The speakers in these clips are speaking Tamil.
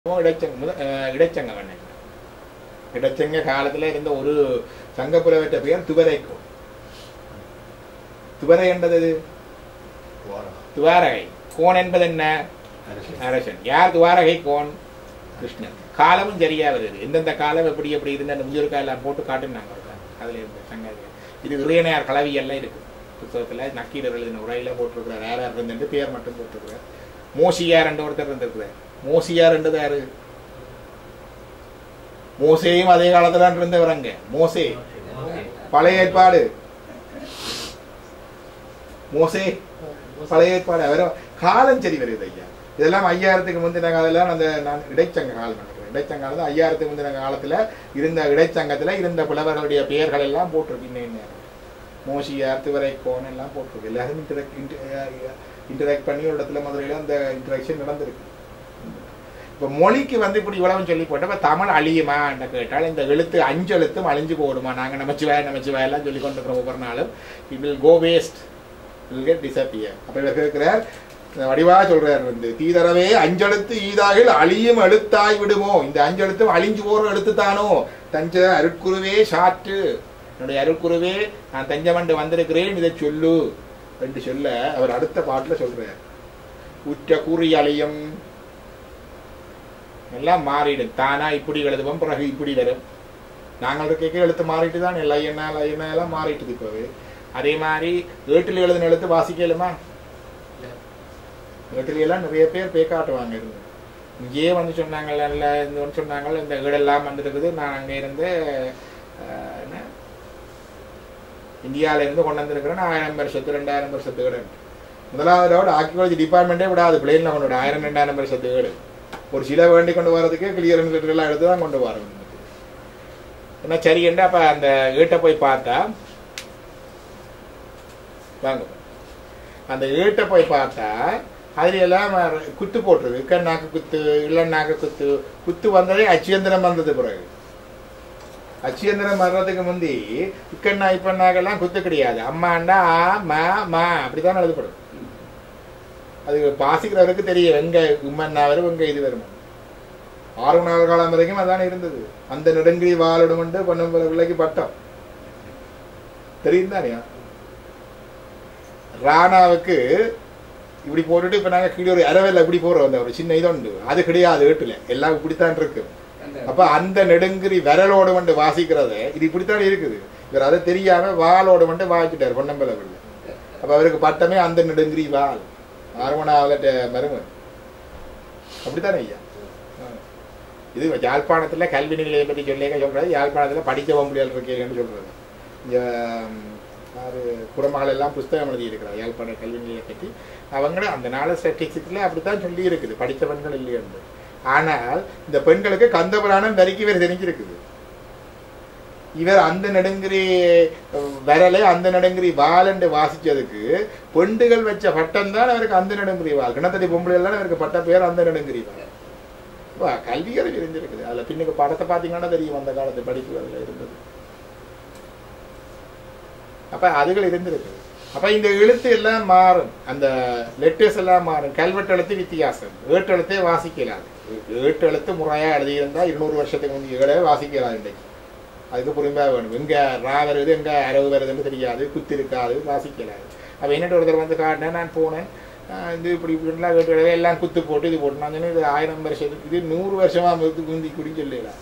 இடைச்சங்க வண்ணன் இடைச்சங்க காலத்துல இருந்த ஒரு சங்கப்புலவற்ற பெயர் துவரைக்கோன். துவரை என்பது துவாரகை. கோன் என்பது என்ன? அரசன். யார் துவாரகை கோன்? கிருஷ்ணன். காலமும் சரியா வருது. எந்தெந்த காலம் எப்படி எப்படி இருந்து அந்த முதியோர் எல்லாம் போட்டு காட்டுனாங்க அதுல இருந்த சங்க. இது இறையனையார் கலவி எல்லாம் இருக்கு புத்தகத்துல. நக்கீரர் எழுதின உரையில போட்டிருக்கிறார். யார் யார் இருந்து பேர் மட்டும் போட்டிருக்கிறார். மோசியார் என்ற ஒருத்தர் இருந்திருக்கிறார். மோசியார் என்றது யாரு? மோசேயும் அதே காலத்துல இருந்தவரங்க. மோசே பழைய ஏற்பாடு. மோசே பழைய ஏற்பாடு. அவர் காலம் சரி வருது ஐயா. இதெல்லாம் 5000க்கு முந்தின காலம். அந்த நான் இடைச்சங்க காலம் நினைக்கிறேன். இடைச்சங்க காலத்துல 5000க்கு முந்தின காலத்துல இருந்த இடைச்சங்கத்துல இருந்த புலவர்களுடைய பெயர்கள் எல்லாம் போட்டிருக்கு. மோசியார், துவரைக்கோன் எல்லாம் போட்டிருக்கு. எல்லாரும் இன்டராக்ட் பண்ணி ஒரு இடத்துல மதுரையில அந்த இன்டராக்ஷன் நடந்திருக்கு. இப்ப மொழிக்கு இப்படி இவ்வளவு சொல்லி போட்ட இப்ப தமிழ் அழியுமா என்று கேட்டால் இந்த எழுத்து 5 எழுத்தும் அழிஞ்சு போடுமா? நாங்க நமச்சிவாய நமச்சிவாய எல்லாம் சொல்லி கொண்டிருக்கிறோம் ஒவ்வொரு நாளும். It will go waste, will get disappear. அப்ப இவர் கேட்கிறார், வடிவா சொல்றார், தீதரவே 5 எழுத்து ஈதாகில் அழியும் எழுத்தாய் விடுமோ? இந்த 5 எழுத்தும் அழிஞ்சு போற எழுத்து தானோ? தஞ்ச அருட்குருவே சாற்று, என்னுடைய அருட்குருவே நான் தஞ்சமண்டு வந்திருக்கிறேன், இதை சொல்லு என்று சொல்ல அவர் அடுத்த பாட்டுல சொல்றார், உற்ற கூறியலையும் எல்லாம் மாறிடும். தானா இப்படி எழுதுவோம், பிறகு இப்படி வரும். நாங்கள் கேட்க எழுத்து மாறிட்டு தான் லையண்ணா லையண்ணா எல்லாம் மாறிட்டுது. இப்பவே அதே மாதிரி ஏட்டில் எழுதுன எழுத்து வாசிக்கலுமா? ஏட்டில் எல்லாம் நிறைய பேர் பேக்காட்டுவாங்க. இருந்து இங்கேயே சொன்னாங்க சொன்னாங்க இந்த ஏடெல்லாம் வந்துருக்குது. நான் அங்கே இருந்து இந்தியாவில இருந்து கொண்டு வந்திருக்கிறேன். 1000 வருஷத்து 2000 வருஷத்து ஏடு. முதலாவது ஆர்கியாலஜி டிபார்ட்மெண்டே விடாது பிளேன்ல கொண்டு 1000-2000 வருஷத்து ஏடு. ஒரு சில வேண்டி கொண்டு வரதுக்கு கிளியரன்ஸ் லெட்டர் எல்லாம் எடுத்துதான் கொண்டு வர. என்ன சரி என்ன அப்ப அந்த ஏட்டை போய் பார்த்தா வாங்க, அந்த ஏட்டை போய் பார்த்தா அதுல எல்லாம் குத்து போட்டுருக்கு. இக்கண்ணாக்கு குத்து, இல்லண்ணாக்கு குத்து. குத்து வந்ததே அச்சியந்திரம் வந்தது. பிறகு அச்சியந்திரம் வர்றதுக்கு முந்தி இக்கண்ணா இப்பண்ணாக்கெல்லாம் குத்து கிடையாது. அம்மாண்டா ஆ மா மா அப்படித்தான் எழுதப்படும். அது பாசிக்கிறவருக்கு தெரியும் எங்க உம்மன்னா வரும் எங்க இது வரும். 6 காலம் வரைக்கும் அதானே இருந்தது. அந்த நெடுங்கிரி வாழிடும் கொண்டு பொன்னம் பிள்ளைக்கு பட்டம் தெரியும் தானே. ராணாவுக்கு இப்படி போட்டுட்டு இப்ப நாங்க கீழே ஒரு அரவேல இப்படி போறோம். அந்த ஒரு சின்ன இது உண்டு, அது கிடையாது. ஏட்டுல எல்லாம் இப்படித்தான் இருக்கு. அப்ப அந்த நெடுங்கிரி விரலோடு வந்து வாசிக்கிறது இது இப்படித்தான் இருக்குது. இவர் அதை தெரியாம வாளோடு வந்து வாசிட்டார் பொன்னம்பல பிள்ளை. அப்ப அவருக்கு பட்டமே அந்த நெடுங்கிரி வாள். 6 மருமன் அப்படித்தானே ஐயா. இது யாழ்ப்பாணத்துல கல்வி நிலையை பற்றி சொல்றது. யாழ்ப்பாணத்துல படிக்க முடியாது இருக்கேன்னு சொல்றது. குடும்பங்கள் எல்லாம் புஸ்தகம் எழுதி இருக்கிறார் யாழ்ப்பாண கல்வி நிலையை பற்றி. அவங்க அந்த நாள் ஸ்டாட்டிஸ்டிக்ஸ்ல அப்படித்தான் சொல்லி இருக்குது, படித்த பெண்கள் இல்லையா. ஆனால் இந்த பெண்களுக்கு கந்தபுராணம் வரைக்கும் இவர் தெரிஞ்சிருக்குது. இவர் அந்த நெடுங்கிரி விரலை அந்த நெடுங்கிரி வால் என்று வாசிச்சதுக்கு பெண்டுகள் வச்ச பட்டம் தான் அவருக்கு அந்த நெடுங்கிரி வால். கிணத்தடி பொம்பளை எல்லாம் அவருக்கு பட்ட பேர் அந்த நெடுங்கிரி வால். கல்விகளை தெரிஞ்சிருக்குது. அதுல பின்னுக்கு படத்தை பார்த்தீங்கன்னா தெரியும் அந்த காலத்து படிப்பு அதுல இருந்தது. அப்ப அதுகள் இருந்திருக்கு. அப்ப இந்த எழுத்து எல்லாம் மாறும், அந்த லெட்டர்ஸ் எல்லாம் மாறும். கல்வெட்டு எழுத்து வித்தியாசம். ஏட்டு எழுத்தே வாசிக்கலாம். ஏட்டு எழுத்து முறையா எழுதியிருந்தா 200 வருஷத்துக்கு முந்தைய ஏழை வாசிக்கலாம். இன்றைக்கு அதுக்கு புரிம்பா வேணும். எங்க ரா வருது எங்க அரவு வருதுன்னு தெரியாது, குத்து இருக்காது, வாசிக்கலாது. அப்ப என்னட்டு ஒருத்தர் காட்டினேன். நான் போனேன், இது இப்படி இப்படிலாம் கேட்டு எல்லாம் குத்து போட்டு இது போட்டு நான் சொன்னேன், இது 1000 வருஷத்துக்கு இது 100 வருஷமா குந்தி குடி சொல்லலாம்.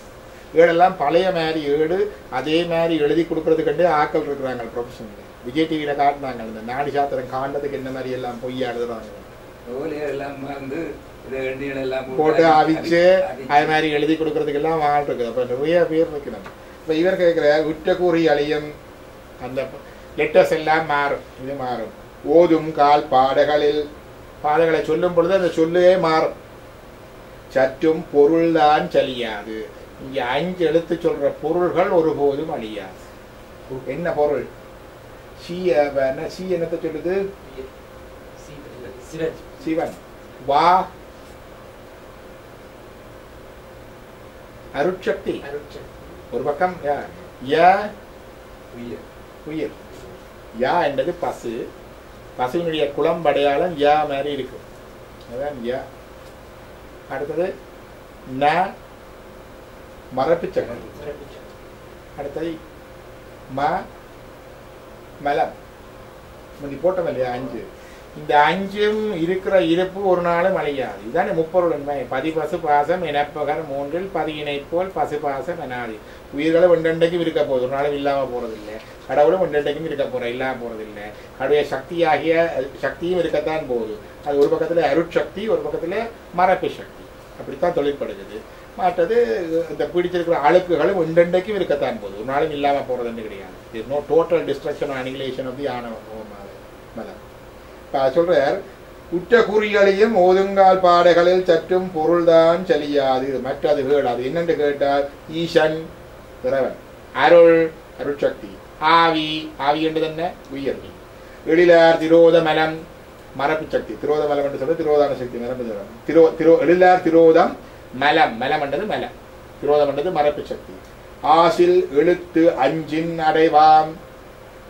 ஏடெல்லாம் பழைய மாதிரி ஏடு அதே மாதிரி எழுதி கொடுக்கறதுக்கு ஆக்கள் இருக்கிறாங்க ப்ரொஃபஷனல். விஜய் டிவியில காட்டினாங்க இந்த நாடி சாத்திரம் காண்டதுக்கு என்ன மாதிரி எல்லாம் பொய்யா எழுதுறாங்க. போட்டு அவிச்சு அது மாதிரி எழுதி கொடுக்கறதுக்கு எல்லாம் வாழ் இருக்குது. அப்ப நிறைய பேர் வைக்கணும். இப்ப இவர் கேட்கிற உற்ற கூறி அழியும் அந்த லெட்டர்ஸ் எல்லாம் மாறும். இது மாறும். ஓதும் கால் பாடகளில் பாடங்களை சொல்லும் பொழுது அந்த சொல்லே மாறும். சற்றும் பொருள்தான் சலியாது. இங்க 5 எழுத்து சொல்ற பொருள்கள் ஒருபோதும் அழியாது. என்ன பொருள்? சி என்னத்தை சொல்லுது? சிவன். வா அருட்சக்தி ஒரு பக்கம். உயிர். யா என்பது பசு. பசுவினுடைய குளம்படையாளம் யா மாதிரி இருக்கும். அதான் யா. அடுத்தது ந மரப்பு சக்தி. அடுத்தது ம மலம். முந்தி போட்டோம் இல்லையா 5. இந்த 5ம் இருக்கிற இருப்பு ஒரு நாளும் அழியாது. இதுதானே முப்பொருள் உண்மை. பதி பசு பாசம் இனப்பகர் 3 பதி இணைப்போல் பசு பாசம் எனாது. உயிர்களை ஒன்றெண்டைக்கும் இருக்க போகுது, ஒரு நாளும் இல்லாமல் போறதில்லை. கடவுளும் ஒன்றெண்டைக்கும் இருக்க போற, இல்லாமல் போறதில்லை. கடவுளுடைய சக்தியாகிய சக்தியும் இருக்கத்தான் போகுது. அது ஒரு பக்கத்துல அருட்சக்தி, ஒரு பக்கத்துல மரப்பு சக்தி. அப்படித்தான் தொழிற்படுகிறது. மற்றது இந்த பிடிச்சிருக்கிற அழுக்குகளும் ஒன்றெண்டைக்கும் இருக்கத்தான் போகுது, ஒரு நாளும் இல்லாமல் போறதுன்னு கிடையாது. No total destruction annihilation of the மலம். சொல்றார், உற்ற குறிகளையும் ஓதுங்கால் பாடைகளில் சற்றும் பொருள்தான் செலியாது, மற்றது கேடாது. என்னென்று கேட்டால் ஈசன் இறைவன், அருள் அருட்சக்தி, ஆவி ஆவி என்றது என்ன உயர்வி, எழிலார் திரோத மலம் மரப்பு சக்தி. திரோத மலம் என்று சொல்ல திரோதான சக்தி மரப்பு. எழிலார் திரோதம் மலம், மலம் என்றது மலம், திரோதம் என்றது மரப்பு சக்தி. ஆசில் எழுத்து அஞ்சின் அடைவாம்.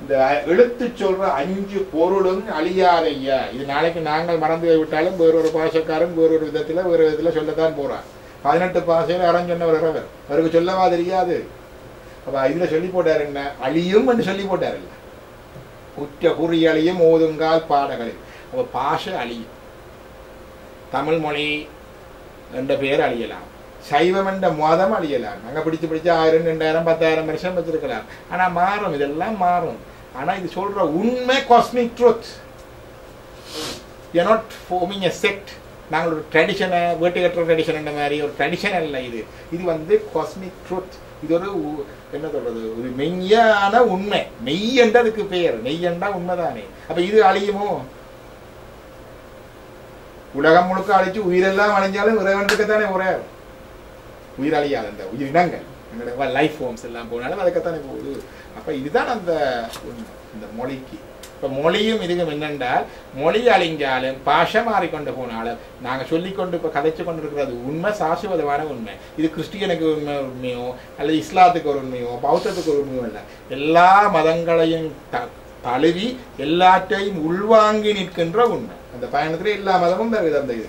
இந்த எழுத்து சொல்ற 5 பொருளும் அழியாதையா. இது நாளைக்கு நாங்கள் மறந்து விட்டாலும் வேறொரு பாஷக்காரன் வேறொரு விதத்துல சொல்லத்தான் போறான். 18 பாஷையில அறஞ்சொன்னவர் இறைவர், அவருக்கு சொல்லவா தெரியாது. அப்ப இதுல சொல்லி போட்டாரு என்ன, அழியும் என்று சொல்லி போட்டாரு. இல்ல உற்ற குறியழியும் ஓதுங்கால் பாடகளில். அப்ப பாஷை அழியும். தமிழ் மொழி என்ற பெயர் அழியலாம், சைவம் என்ற மதம் அழியலாம். நாங்க பிடிச்சு 1000 2000 10,000 வருஷம் வச்சிருக்கலாம். ஆனா மாறும், இதெல்லாம் மாறும். ஆனா இது சொல்ற உண்மை cosmic truth. You are not forming a sect. நாங்கள் ஒரு ட்ரெடிஷனை வேட்டு கட்டுற ட்ரெடிஷன் என்ற மாதிரி ஒரு ட்ரெடிஷன் இல்லை. இது வந்து காஸ்மிக் ட்ரூத். இது ஒரு என்ன சொல்றது, ஒரு மெய்யான உண்மை. மெய் என்றதுக்கு பெயர், மெய் என்றா உண்மைதானே. அப்ப இது அழியுமோ? உலகம் முழுக்க அழிச்சு உயிரெல்லாம் அழிஞ்சாலும் இறைவனுக்குத்தானே ஒரே உயிர் அழியாது. அந்த உயிரினங்கள் எங்களோட லைஃப் ஃபார்ம்ஸ் எல்லாம் போனாலும் அதுக்குத்தானே போகுது. அப்ப இதுதான் அந்த இந்த மொழிக்கு. இப்ப மொழியும் இதுக்கும் என்னென்றால், மொழி அழிஞ்சாலும் பாஷை மாறிக்கொண்டு போனாலும் நாங்க சொல்லிக்கொண்டு இப்ப கதைச்சு கொண்டு இருக்கிறது உண்மை, சாசுவதமான உண்மை. இது கிறிஸ்டியனுக்கு உண்மையோ அல்லது இஸ்லாத்துக்கு ஒரு உண்மையோ பௌத்தத்துக்கு ஒரு உண்மையோ இல்லை. எல்லா மதங்களையும் தழுவி எல்லாற்றையும் உள்வாங்கி நிற்கின்ற உண்மை. அந்த பயணத்துல எல்லா மதமும் வருது. அந்த இது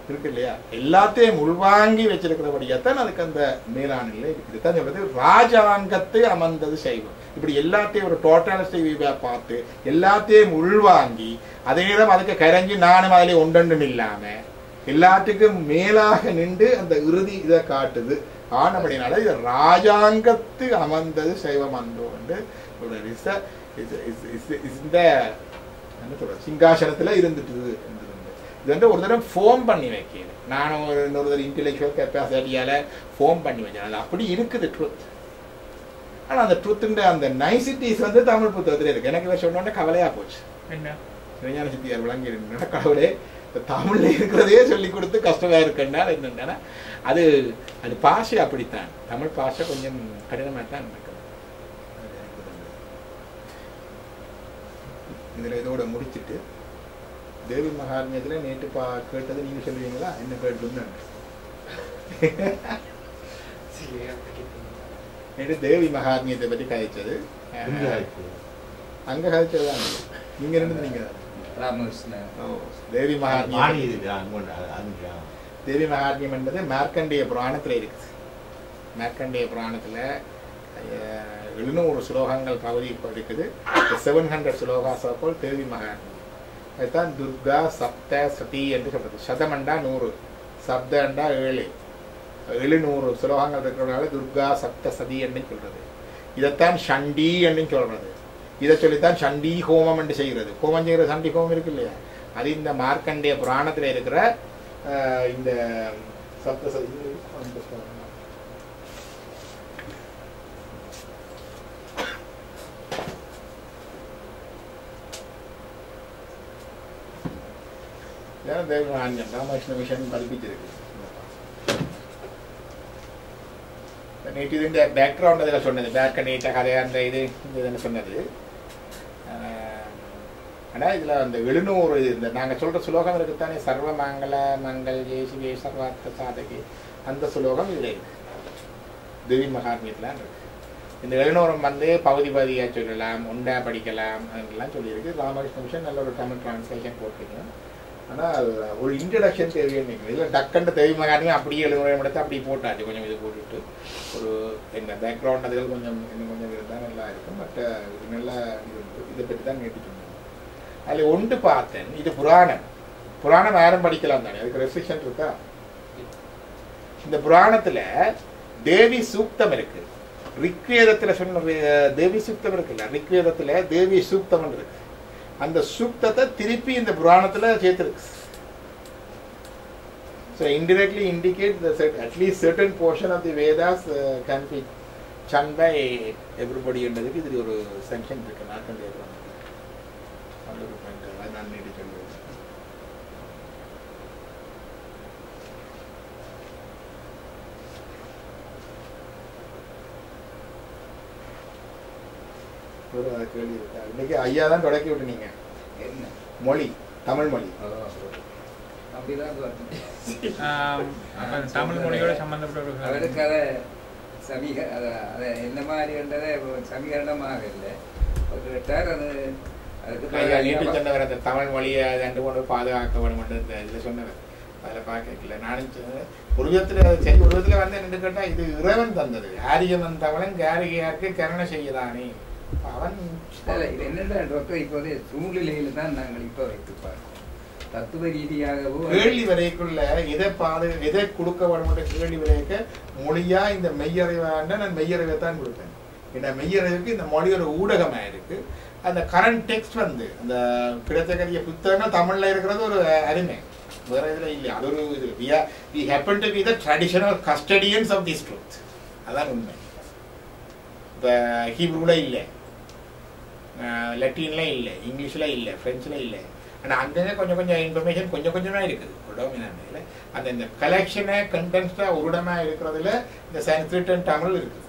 இருக்கு இல்லையா, எல்லாத்தையும் உள்வாங்கி வச்சிருக்கிறபடியாத்தான் அதுக்கு அந்த மேலான நிலை இருக்குது. தான் சொல்றது ராஜாங்கத்தை அமர்ந்தது சைவம். இப்படி எல்லாத்தையும் ஒரு டோட்டலிஸ்டிக் பார்த்து எல்லாத்தையும் உள்வாங்கி அதே நேரம் அதுக்கு கரைஞ்சி நானும் அதிலே ஒன்றொன்றும் இல்லாம எல்லாத்துக்கும் மேலாக நின்று அந்த இறுதி இதை காட்டுது. ஆனபடினால இது ராஜாங்கத்து அமர்ந்தது சைவம் அந்தோ என்று இந்த என்ன சொல்ற சிங்காசனத்துல இருந்துட்டு. இது வந்து ஒரு தடவை ஃபோம் பண்ணி வைக்கிறேன். நானும் இன்னொரு தடவை இன்டெலெக்சுவல் கெப்பாசிட்டியால ஃபோம் பண்ணி வச்சேன். அது அப்படி இருக்குது ட்ரூத். ஆனால் அந்த ட்ரூத்துன்ற அந்த நைசிட்டிஸ் வந்து தமிழ் புத்தகத்தில் இருக்கு. எனக்கு இதை சொன்னோன்னே கவலையா போச்சு. என்ன விஞ்ஞான சித்தியார் விளங்கி கடவுளே தமிழ்ல இருக்கிறதே சொல்லி கொடுத்து கஷ்டமா இருக்குன்னா என்னன்னா அது அது பாஷை அப்படித்தான். தமிழ் பாஷை கொஞ்சம் கடினமாக தான் இருக்குது. இதில் இதோட முடிச்சுட்டு தேவி மகாத்மியத்தில் நேற்று கேட்டது நீங்க சொல்லுவீங்களா? என்ன கேட்டுன்னு நேற்று தேவி மகாத்மியத்தை பற்றி கதைச்சது அங்க கதைச்சதுதான். நீங்க இருந்து நீங்க தேவி மகாத்மியம். தேவி மகாத்மியம் என்பது மார்க்கண்டேய புராணத்துல இருக்குது. மார்க்கண்டேய புராணத்துல 700 ஸ்லோகங்கள் பகுதி இருக்குது. 700 ஸ்லோகாசோல் தேவி மகாத்மியம். அதுதான் துர்கா சப்த சதி என்று சொல்றது. சதமண்டா 100, சப்தண்டா 7, 700 ஸ்லோகங்கள் இருக்கிறதுனால துர்கா சப்த சதி என்று சொல்றது. இதைத்தான் சண்டி என்று சொல்றது. இதை சொல்லித்தான் சண்டி ஹோமம் என்று செய்கிறது. ஹோமம் செய்கிற சண்டி ஹோமம் இருக்கு இல்லையா, அது இந்த மார்க்கண்டேய புராணத்தில் இருக்கிற இந்த சப்த சதி. ராமகிருஷ்ண மிஷன் பதிப்பிச்சிருக்கு. நேற்று இந்த பேக்ரவுண்ட் அதில் சொன்னது பேக்கண்டேட்ட கதை அந்த இதுன்னு சொன்னது. ஆனால் இதில் அந்த 700 இந்த நாங்கள் சொல்கிற சுலோகம் இருக்குத்தானே, சர்வ மங்கள மங்கள் ஜெயசிவே சர்வார்த்த சாதகி, அந்த சுலோகம் இதில் இருக்கு. தேவி மகாத்மியத்தில் இருக்கு. இந்த 700 வந்து பகுதி பகுதியாக சொல்லலாம், உண்டா படிக்கலாம் அதெல்லாம் சொல்லியிருக்கு. ராமகிருஷ்ண மிஷன் நல்ல ஒரு தமிழ் டிரான்ஸ்லேஷன் போட்டிருக்கோம். ஆனால் ஒரு இன்ட்ரடக்ஷன் தேவைன்னு இல்லை டக்குன்னு தேவைமாகாட்டியும் அப்படியே 7 இடத்த அப்படி போட்டாச்சு கொஞ்சம் இது போட்டுட்டு ஒரு என்ன பேக்ரவுண்ட் அதுகள் கொஞ்சம் இன்னும் கொஞ்சம் இருந்தால் நல்லா இருக்கும். பட் இது நல்லா இதை பற்றி தான் கேட்டு சொன்னேன். அதில் ஒன்று பார்த்தேன், இது புராணம் யாரும் படிக்கலாம் தானே, அதுக்கு ரெஸ்ட்ரிக்ஷன் இருக்கா? இந்த புராணத்தில் தேவி சூக்தம் இருக்கு. ரிக்வேதத்தில் சொன்ன தேவி சூக்தம் இருக்குல்ல, ரிக்வேதத்தில் தேவி சூக்தம் இருக்கு. அந்த சூக்தத்தை திருப்பி இந்த புராணத்துல சேர்த்துருக்கு. So indirectly indicate that at least certain portion of the Vedas can be channed by everybody என்றதுக்கு இது ஒரு sanction இருக்கு. நான் கண்டிப்பா அந்த ஒரு பாயிண்ட் நான் நீடி சொல்லுவேன். ஒரு கேள்வி இருக்கா? இன்னைக்கு ஐயா தான் தொடக்கி விட்டுனீங்க. என்ன மொழி? தமிழ் மொழி. தமிழ் மொழியோட சம்பந்தப்பட்ட என்ன மாதிரின்றதை சமீகரணமாக இல்லை. தமிழ் மொழியை ரெண்டு கொண்டு பாதுகாக்க வேணும் இதில் சொன்னவர் அதில் பார்க்கல. நானும் ஒரு விதத்தில் சரி, ஒரு விதத்தில் வந்து என்ன கேட்டால் இது இறைவன் தந்தது. ஆரியவன் தவளன் கேரிகையாருக்கு கருணை செய்யதானே அவன். இது என்னென்ன இப்போதே சூழ்நிலையில தான் நாங்கள் இப்போ வைத்து பார்க்கிறோம். தத்துவ ரீதியாகவோ கேள்வி வரைக்குள்ள எதை கொடுக்க வேணும்ன்ற கேள்வி வரைக்க மொழியா இந்த மெய்யறிவாண்ட நான் மெய்யறிவை தான் கொடுப்பேன். ஏன்னா மெய்யறிவுக்கு இந்த மொழி ஒரு ஊடகமா இருக்கு. அந்த கரண்ட் டெக்ஸ்ட் வந்து அந்த கிடைத்தக்கூடிய புத்தகங்கள் தமிழ்ல இருக்கிறது ஒரு அருமை, வேற இதுல இல்லை. அது ஒரு இது we happen to be the traditional custodians of this truth. அதான் உண்மை. இப்போ ஹீப்ரூல இல்லை, லத்தீன்ல இல்லை, இங்கிலீஷ்ல இல்லை, பிரெஞ்சுல இல்லை. ஆனால் அங்கங்கே கொஞ்சம் கொஞ்சம் இன்ஃபர்மேஷன் கொஞ்சம் கொஞ்சமாக இருக்குது. இல்லை அந்த இந்த கலெக்ஷனை கண்டென்ஸ்டாக உருடமாக இருக்கிறதுல இந்த சன்ஸ்கிரிட் அண்ட் தமிழ் இருக்குது.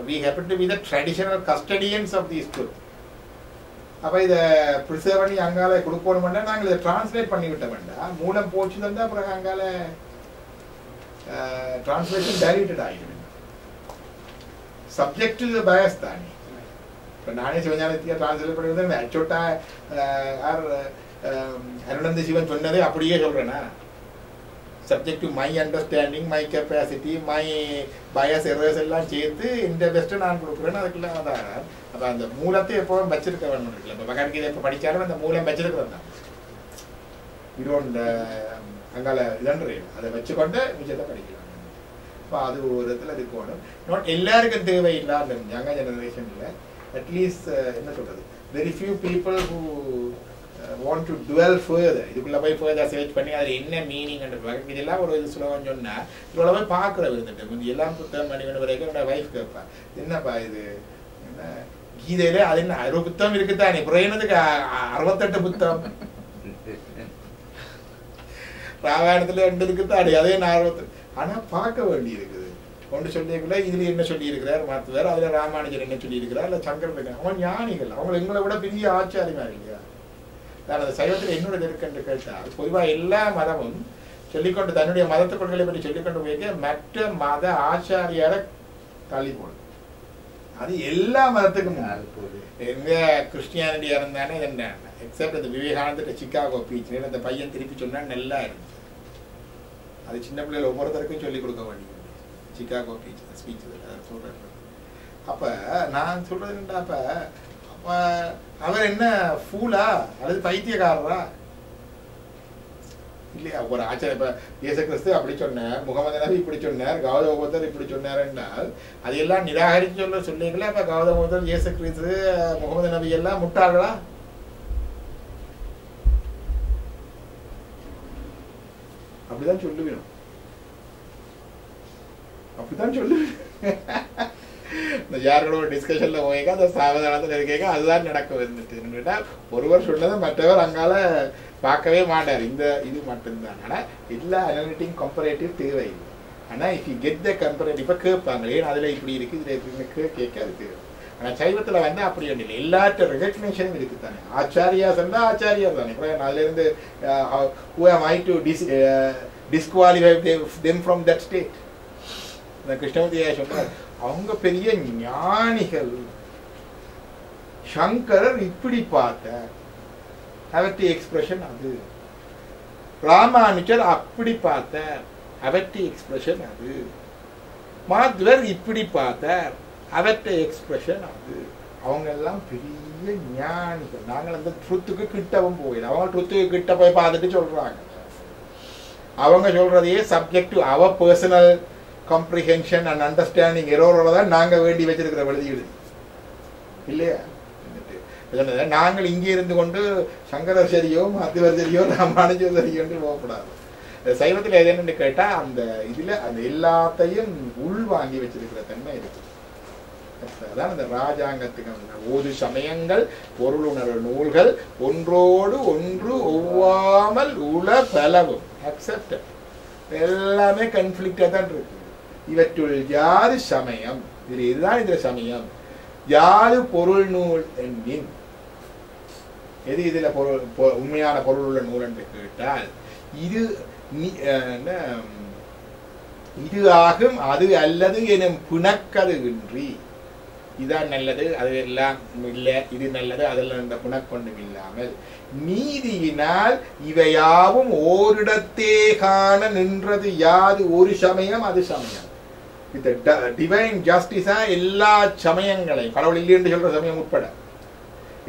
we happen to be the traditional custodians of these truth. அப்போ இதை ப்ரிசர்வ் பண்ணி அங்கால கொடுக்கணும்னா நாங்கள் இதை டிரான்ஸ்லேட் பண்ணி விட்ட வேண்டாம். மூலம் போச்சு தந்தால் அப்புறம் அங்கால டிரான்ஸ்லேஷன் டைல்யூட்டட் ஆகிடும். சப்ஜெக்ட் டு பயஸ் தானே. இப்போ நானே சிவஞானத்தையே டிரான்ஸ்லேட் பண்ணி வந்து அச்சோட்டா அருணந்த சிவன் சொன்னதே அப்படியே சொல்கிறேன்னா, subject to my understanding, my capacity, my bias errors எல்லாம் சேர்த்து இந்த பெஸ்ட்டை நான் கொடுக்குறேன்னு அதுக்குலாம் அதான். அப்போ அந்த மூலத்தை எப்போவும் வச்சிருக்க வேணும் இருக்குல்ல. இப்போ பகவத்கீதை எப்போ படித்தாலும் அந்த மூலம் வச்சிருக்கிறது தான். இதோட அங்கால இதன்றே அதை வச்சுக்கொண்டு விஷயத்தை படிக்கலாம். இப்போ அது ஒரு இடத்துல இருக்கணும். நாட் எல்லாருக்கும் தேவையில்லாத யங்க ஜெனரேஷனில் அட்லீஸ்ட் என்ன சொல்கிறது, very few people who want to dwell further. இதுக்குள்ள போய் further search பண்ணி அதில் என்ன மீனிங் இதெல்லாம் ஒரு இது சுலபம் சொன்னால் இவ்வளோ போய் பார்க்குற இருந்துட்டு எல்லாம் புத்தகம் பண்ணி கொண்டு வரைக்கும் என்னோட வைஃப் கேட்பா, என்னப்பா இது என்ன கீதையில அது என்ன 60 புத்தகம் இருக்குத்தானே, புறையினதுக்கு 68 புத்தகம், ராமாயணத்துல 2 இருக்குத்தானே, அதே 60. ஆனால் பார்க்க வேண்டி இருக்குது. ஒன்று சொல்லியிருக்கல இதுல என்ன சொல்லி இருக்கிறார் மாத்துவார், அதுல ராமானுஜர் என்ன சொல்லி இருக்கிறார், இல்லை சங்கரன் இருக்காங்க. அவன் ஞானிகள், அவங்க எங்களை விட பெரிய ஆச்சாரியமா இல்லையா? நான் அந்த சைவத்தில் என்னோட இருக்குன்னு கேட்டால் பொதுவாக எல்லா மதமும் சொல்லிக்கொண்டு தன்னுடைய மதத்து கொள்கைகளை பற்றி சொல்லிக்கொண்டு போயிருக்க மற்ற மத ஆச்சாரியாரை தள்ளி போடும். அது எல்லா மதத்துக்கும் எங்க கிறிஸ்டியானிட்டியா இருந்தானே என்ன எக்ஸப்ட் அந்த விவேகானந்த சிக்காகோ பீச் அந்த பையன் திருப்பி சொன்னா நல்லா இருந்துச்சு. அது சின்ன பிள்ளைகள் ஒவ்வொருத்தருக்கும் சொல்லிக் கொடுக்க வேண்டியது சிக்காகோ பீச் ஸ்பீச் சொல்றேன். அப்ப நான் சொல்றது என்னடா, அப்ப அவர் என்ன ஃபூலா அல்லது பைத்தியக்காரரா இல்லையா? ஒரு ஆச்சாரிய இப்ப இயேசு கிறிஸ்து அப்படி சொன்னார், முகமது நபி இப்படி சொன்னார், கௌதம புத்தர் இப்படி சொன்னார் என்றால் அதையெல்லாம் நிராகரிச்சு சொன்னீங்களா? அப்ப கௌதம புத்தர், இயேசு கிறிஸ்து, முகமது நபி எல்லாம் முட்டார்களா? அப்படிதான் சொல்லுவேன், அப்படித்தான் சொல்லுவேன். இந்த யாரோட டிஸ்கஷன்ல போய்க்க அந்த சாவதானத்தில் இருக்கேங்க அதுதான் நடக்க வந்துட்டு ஒருவர் சொன்னதை மற்றவர் அங்கால பார்க்கவே மாட்டார். இந்த இது மட்டும்தான். ஆனா எல்லா அனலிட்டிங் கம்பரேட்டிவ் தேவையில்லை. ஆனா if you get the comparative இப்ப கேட்பாங்க, ஏன் அதுல இப்படி இருக்கு இதுல இருக்குன்னு கேட்க அது தேவை. ஆனா சைவத்துல வந்து அப்படி ஒன்று இல்லை, எல்லாற்ற ரெகக்னேஷனும் இருக்குதானே. ஆச்சாரியா சொன்னா ஆச்சாரியார் தானே. அதுல இருந்து who am I to disqualify them from that state? கிருஷ்ணமூர்த்தியா சொன்னார், அவங்க பெரிய ஞானிகள், சங்கரர் இப்படி பார்த்த அவற்றை எக்ஸ்பிரஷன் அது. ராமானுஜர் அப்படி பார்த்தார், அவற்றை எக்ஸ்பிரஷன் அது. மாத்வர் இப்படி பார்த்தார், அவற்றை எக்ஸ்பிரஷன் அது. அவங்க எல்லாம் பெரிய ஞானிகள். நாங்கள் அந்த ட்ருத்துக்கு கிட்டவும் போயிடும். அவங்க ட்ருத்துக்கு கிட்ட போய் பார்த்துட்டு சொல்றாங்க. அவங்க சொல்றதையே சப்ஜெக்ட் டு அவர் பர்சனல் காம்ப்ரிஹென்ஷன் அண்ட் அண்டர்ஸ்டாண்டிங் எரோரோட தான் நாங்கள் வேண்டி வச்சிருக்கிற எழுதி இல்லையா? நாங்கள் இங்கே இருந்து கொண்டு சங்கரர் சரியோ மாத்திவர் சரியோ ராமானுஜர் சரியோ என்று போகக்கூடாது. சைவத்தில் எது என்னன்னு கேட்டா அந்த இதுல அந்த எல்லாத்தையும் உள் வாங்கி வச்சிருக்கிற தன்மை இருக்கு. அதான் அந்த ராஜாங்கத்துக்கு ஓது சமயங்கள் பொருளுணர்வு நூல்கள் ஒன்றோடு ஒன்று ஒவ்வாமல் உள பலவும் அக்செப்ட் எல்லாமே கன்ஃபிளிக்டா தான் இருக்கு. இவற்றுள் யாது சமயம், இதுதான் இதுல சமயம், யாது பொருள் நூல் என்கின், எது இதுல பொருள் உண்மையான பொருள் உள்ள நூல் என்று கேட்டால் இது இது ஆகும் அது அல்லது எனும் பிணக்கது இன்றி, இதான் நல்லது அது எல்லாம் இல்லை, இது நல்லது அதெல்லாம் இந்த புனக்கொண்டும் இல்லாமல் நீதியினால் இவையாவும் ஓரிடத்தே காண நின்றது யாது ஒரு சமயம் அது சமயம். இந்த டிவைன் ஜஸ்டிஸா எல்லா சமயங்களையும், கடவுள் இல்லை என்று சொல்ற சமயம் உட்பட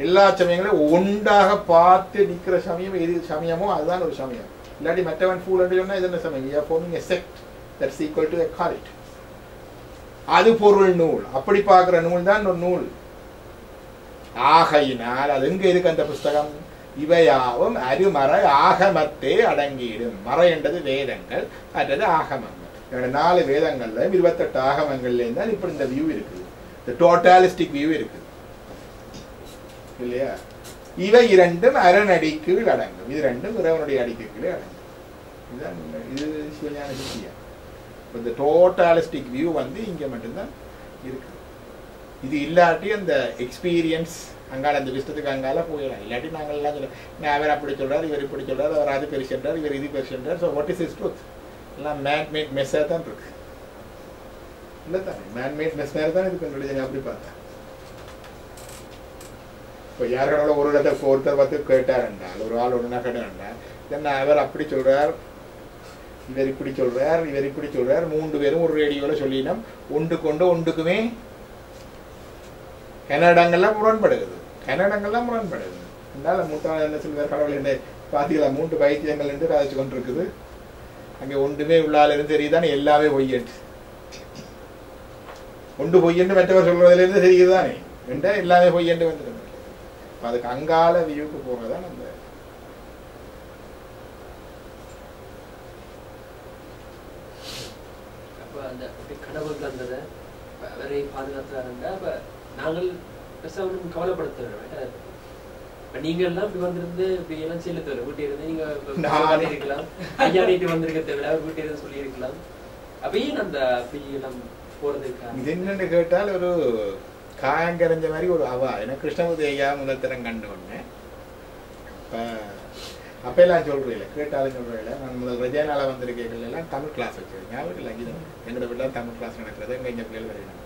எல்லா சமயங்களையும் ஒன்றாக பார்த்து நிற்கிற சமயம் எது சமயமோ அதுதான் ஒரு சமயம். இல்லாட்டி மற்றவன் ஃபூல் என்று சொன்னா இது என்ன சமயம்? we are forming a sect that's equal to a cult. அது பொருள் நூல். அப்படி பார்க்கிற நூல் தான் ஒரு நூல். ஆகையினால் அது எங்க இருக்கு அந்த புஸ்தகம்? இவையாவும் அருமறை ஆகமத்தே அடங்கிடும். மறை என்றது வேதங்கள், அல்லது ஆகமங்கள். 4 வேதங்கள்ல 28 ஆகமங்கள்ல இருந்தால் இப்படி இந்த வியூ இருக்குது, இந்த டோட்டாலிஸ்டிக் வியூ இருக்குது இல்லையா? இவை இரண்டும் அரணடிக்கு அடங்கும். இது ரெண்டும் இறைவனுடைய அடிக்கீழே அடங்கும். இதுதான் இது சிவஞான சித்தியா. இந்த டோட்டாலிஸ்டிக் வியூ வந்து இங்க மட்டும்தான் இருக்கு. இது இல்லாட்டி அந்த எக்ஸ்பீரியன்ஸ் அங்கால அந்த விஷ்டத்துக்கு அங்கால போயிடலாம். இல்லாட்டி நாங்கள் எல்லாம் சொல்ல அவர் அப்படி சொல்றாரு, இவர் இப்படி சொல்றாரு, அவர் அது பெருசுன்றார், இவர் இது பெருசுன்றார். So what is is truth? எல்லாம் மேன்மேட் மெஸ்ஸாக தான் இருக்கு இல்லை தானே? மேன்மேட் மெஸ் நேரம் தான் இருக்கு. அப்படி பார்த்தா இப்போ யாரோட ஒரு இடத்தை ஒருத்தர் பார்த்து கேட்டார் என்றால், ஒரு ஆள் ஒன்றுனா கேட்டார் என்றால், என்ன அவர் அப்படி சொல்றார், இவர் இப்படி சொல்றார், இவர் இப்படி சொல்றார், 3 பேரும் ஒரு ரேடியோல சொல்லினோம், ஒன்றுக்கொண்டு ஒன்றுக்குமே கன்னடங்கள்லாம் முரண்படுகிறது. கன்னடங்கள்லாம் முரண்படுகிறது. அதனால மூத்தாள் என்ன சொல்வார், கடவுள் என்ன பார்த்தீங்களா 3 பைத்தியங்கள் என்று கதைச்சு கொண்டு இருக்குது. அங்கே ஒன்றுமே உள்ளால இருந்து தெரியுதானே எல்லாமே பொய்யன்று. ஒன்று பொய்யன்று மற்றவர் சொல்றதுல இருந்து தெரியுதுதானே என்ற எல்லாமே பொய்யன்று வந்துடுது. அதுக்கு அங்கால வியூக்கு போறதான் அந்த கடவுள் தந்ததை அவரை பாதுகாத்தாருண்டா அப்ப நாங்கள் கவலைப்படுத்த நீங்க எல்லாம் இப்படி வந்திருந்து இப்படி எல்லாம் செல்ல தவிர வீட்டு இருந்து நீங்க இருக்கலாம், ஐயா நீட்டு வந்திருக்க தவிர வீட்டு இருந்து சொல்லி இருக்கலாம். அப்பயும் அந்த அப்படி எல்லாம் போறதுக்கு இது என்னன்னு கேட்டால் ஒரு காயங்கரைஞ்ச மாதிரி ஒரு அவா. எனக்கு கிருஷ்ணமூர்த்தி ஐயா முதல் தரம் கண்டு ஒண்ணு அப்ப எல்லாம் சொல்றீங்கள கேட்டாலும் சொல்றீங்கள. நான் முதல் ரஜானால வந்திருக்கீர்கள் எல்லாம் தமிழ் கிளாஸ் வச்சிருக்கேன். ஞாபகம் இல்லை, அங்கேதான் எங்களோட வீட்டில் தமிழ் கிளாஸ் நடக்கிறது. எங்க இங்க பிள்ளைகள் வரையணும்.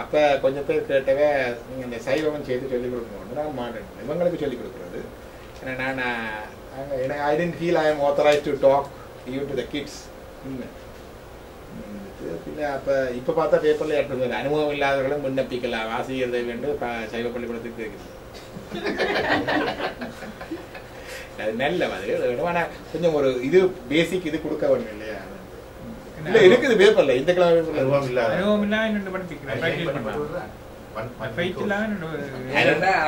அப்ப கொஞ்சம் பேர் கேட்டவே நீங்க இந்த சைவம் செய்து சொல்லிக் கொடுக்கணும். நான் மாட்டேன், இவங்களுக்கு சொல்லிக் கொடுக்குறது. ஏன்னா நான் I don't feel I am authorised to talk even to the kids. பின்ன அப்ப இப்ப பார்த்தா பேப்பர்ல ஏற்படுது அனுபவம் இல்லாதவர்களும் விண்ணப்பிக்கலாம் வாசிக்கிறதை வேண்டும் சைவ பள்ளிக்கூடத்துக்கு இருக்குது. அது நல்ல மாதிரி ஆனா கொஞ்சம் ஒரு இது பேசிக் இது கொடுக்க வேணும் இல்லையா? இல்ல இருக்குது பேப்பர்ல இந்த கிழமை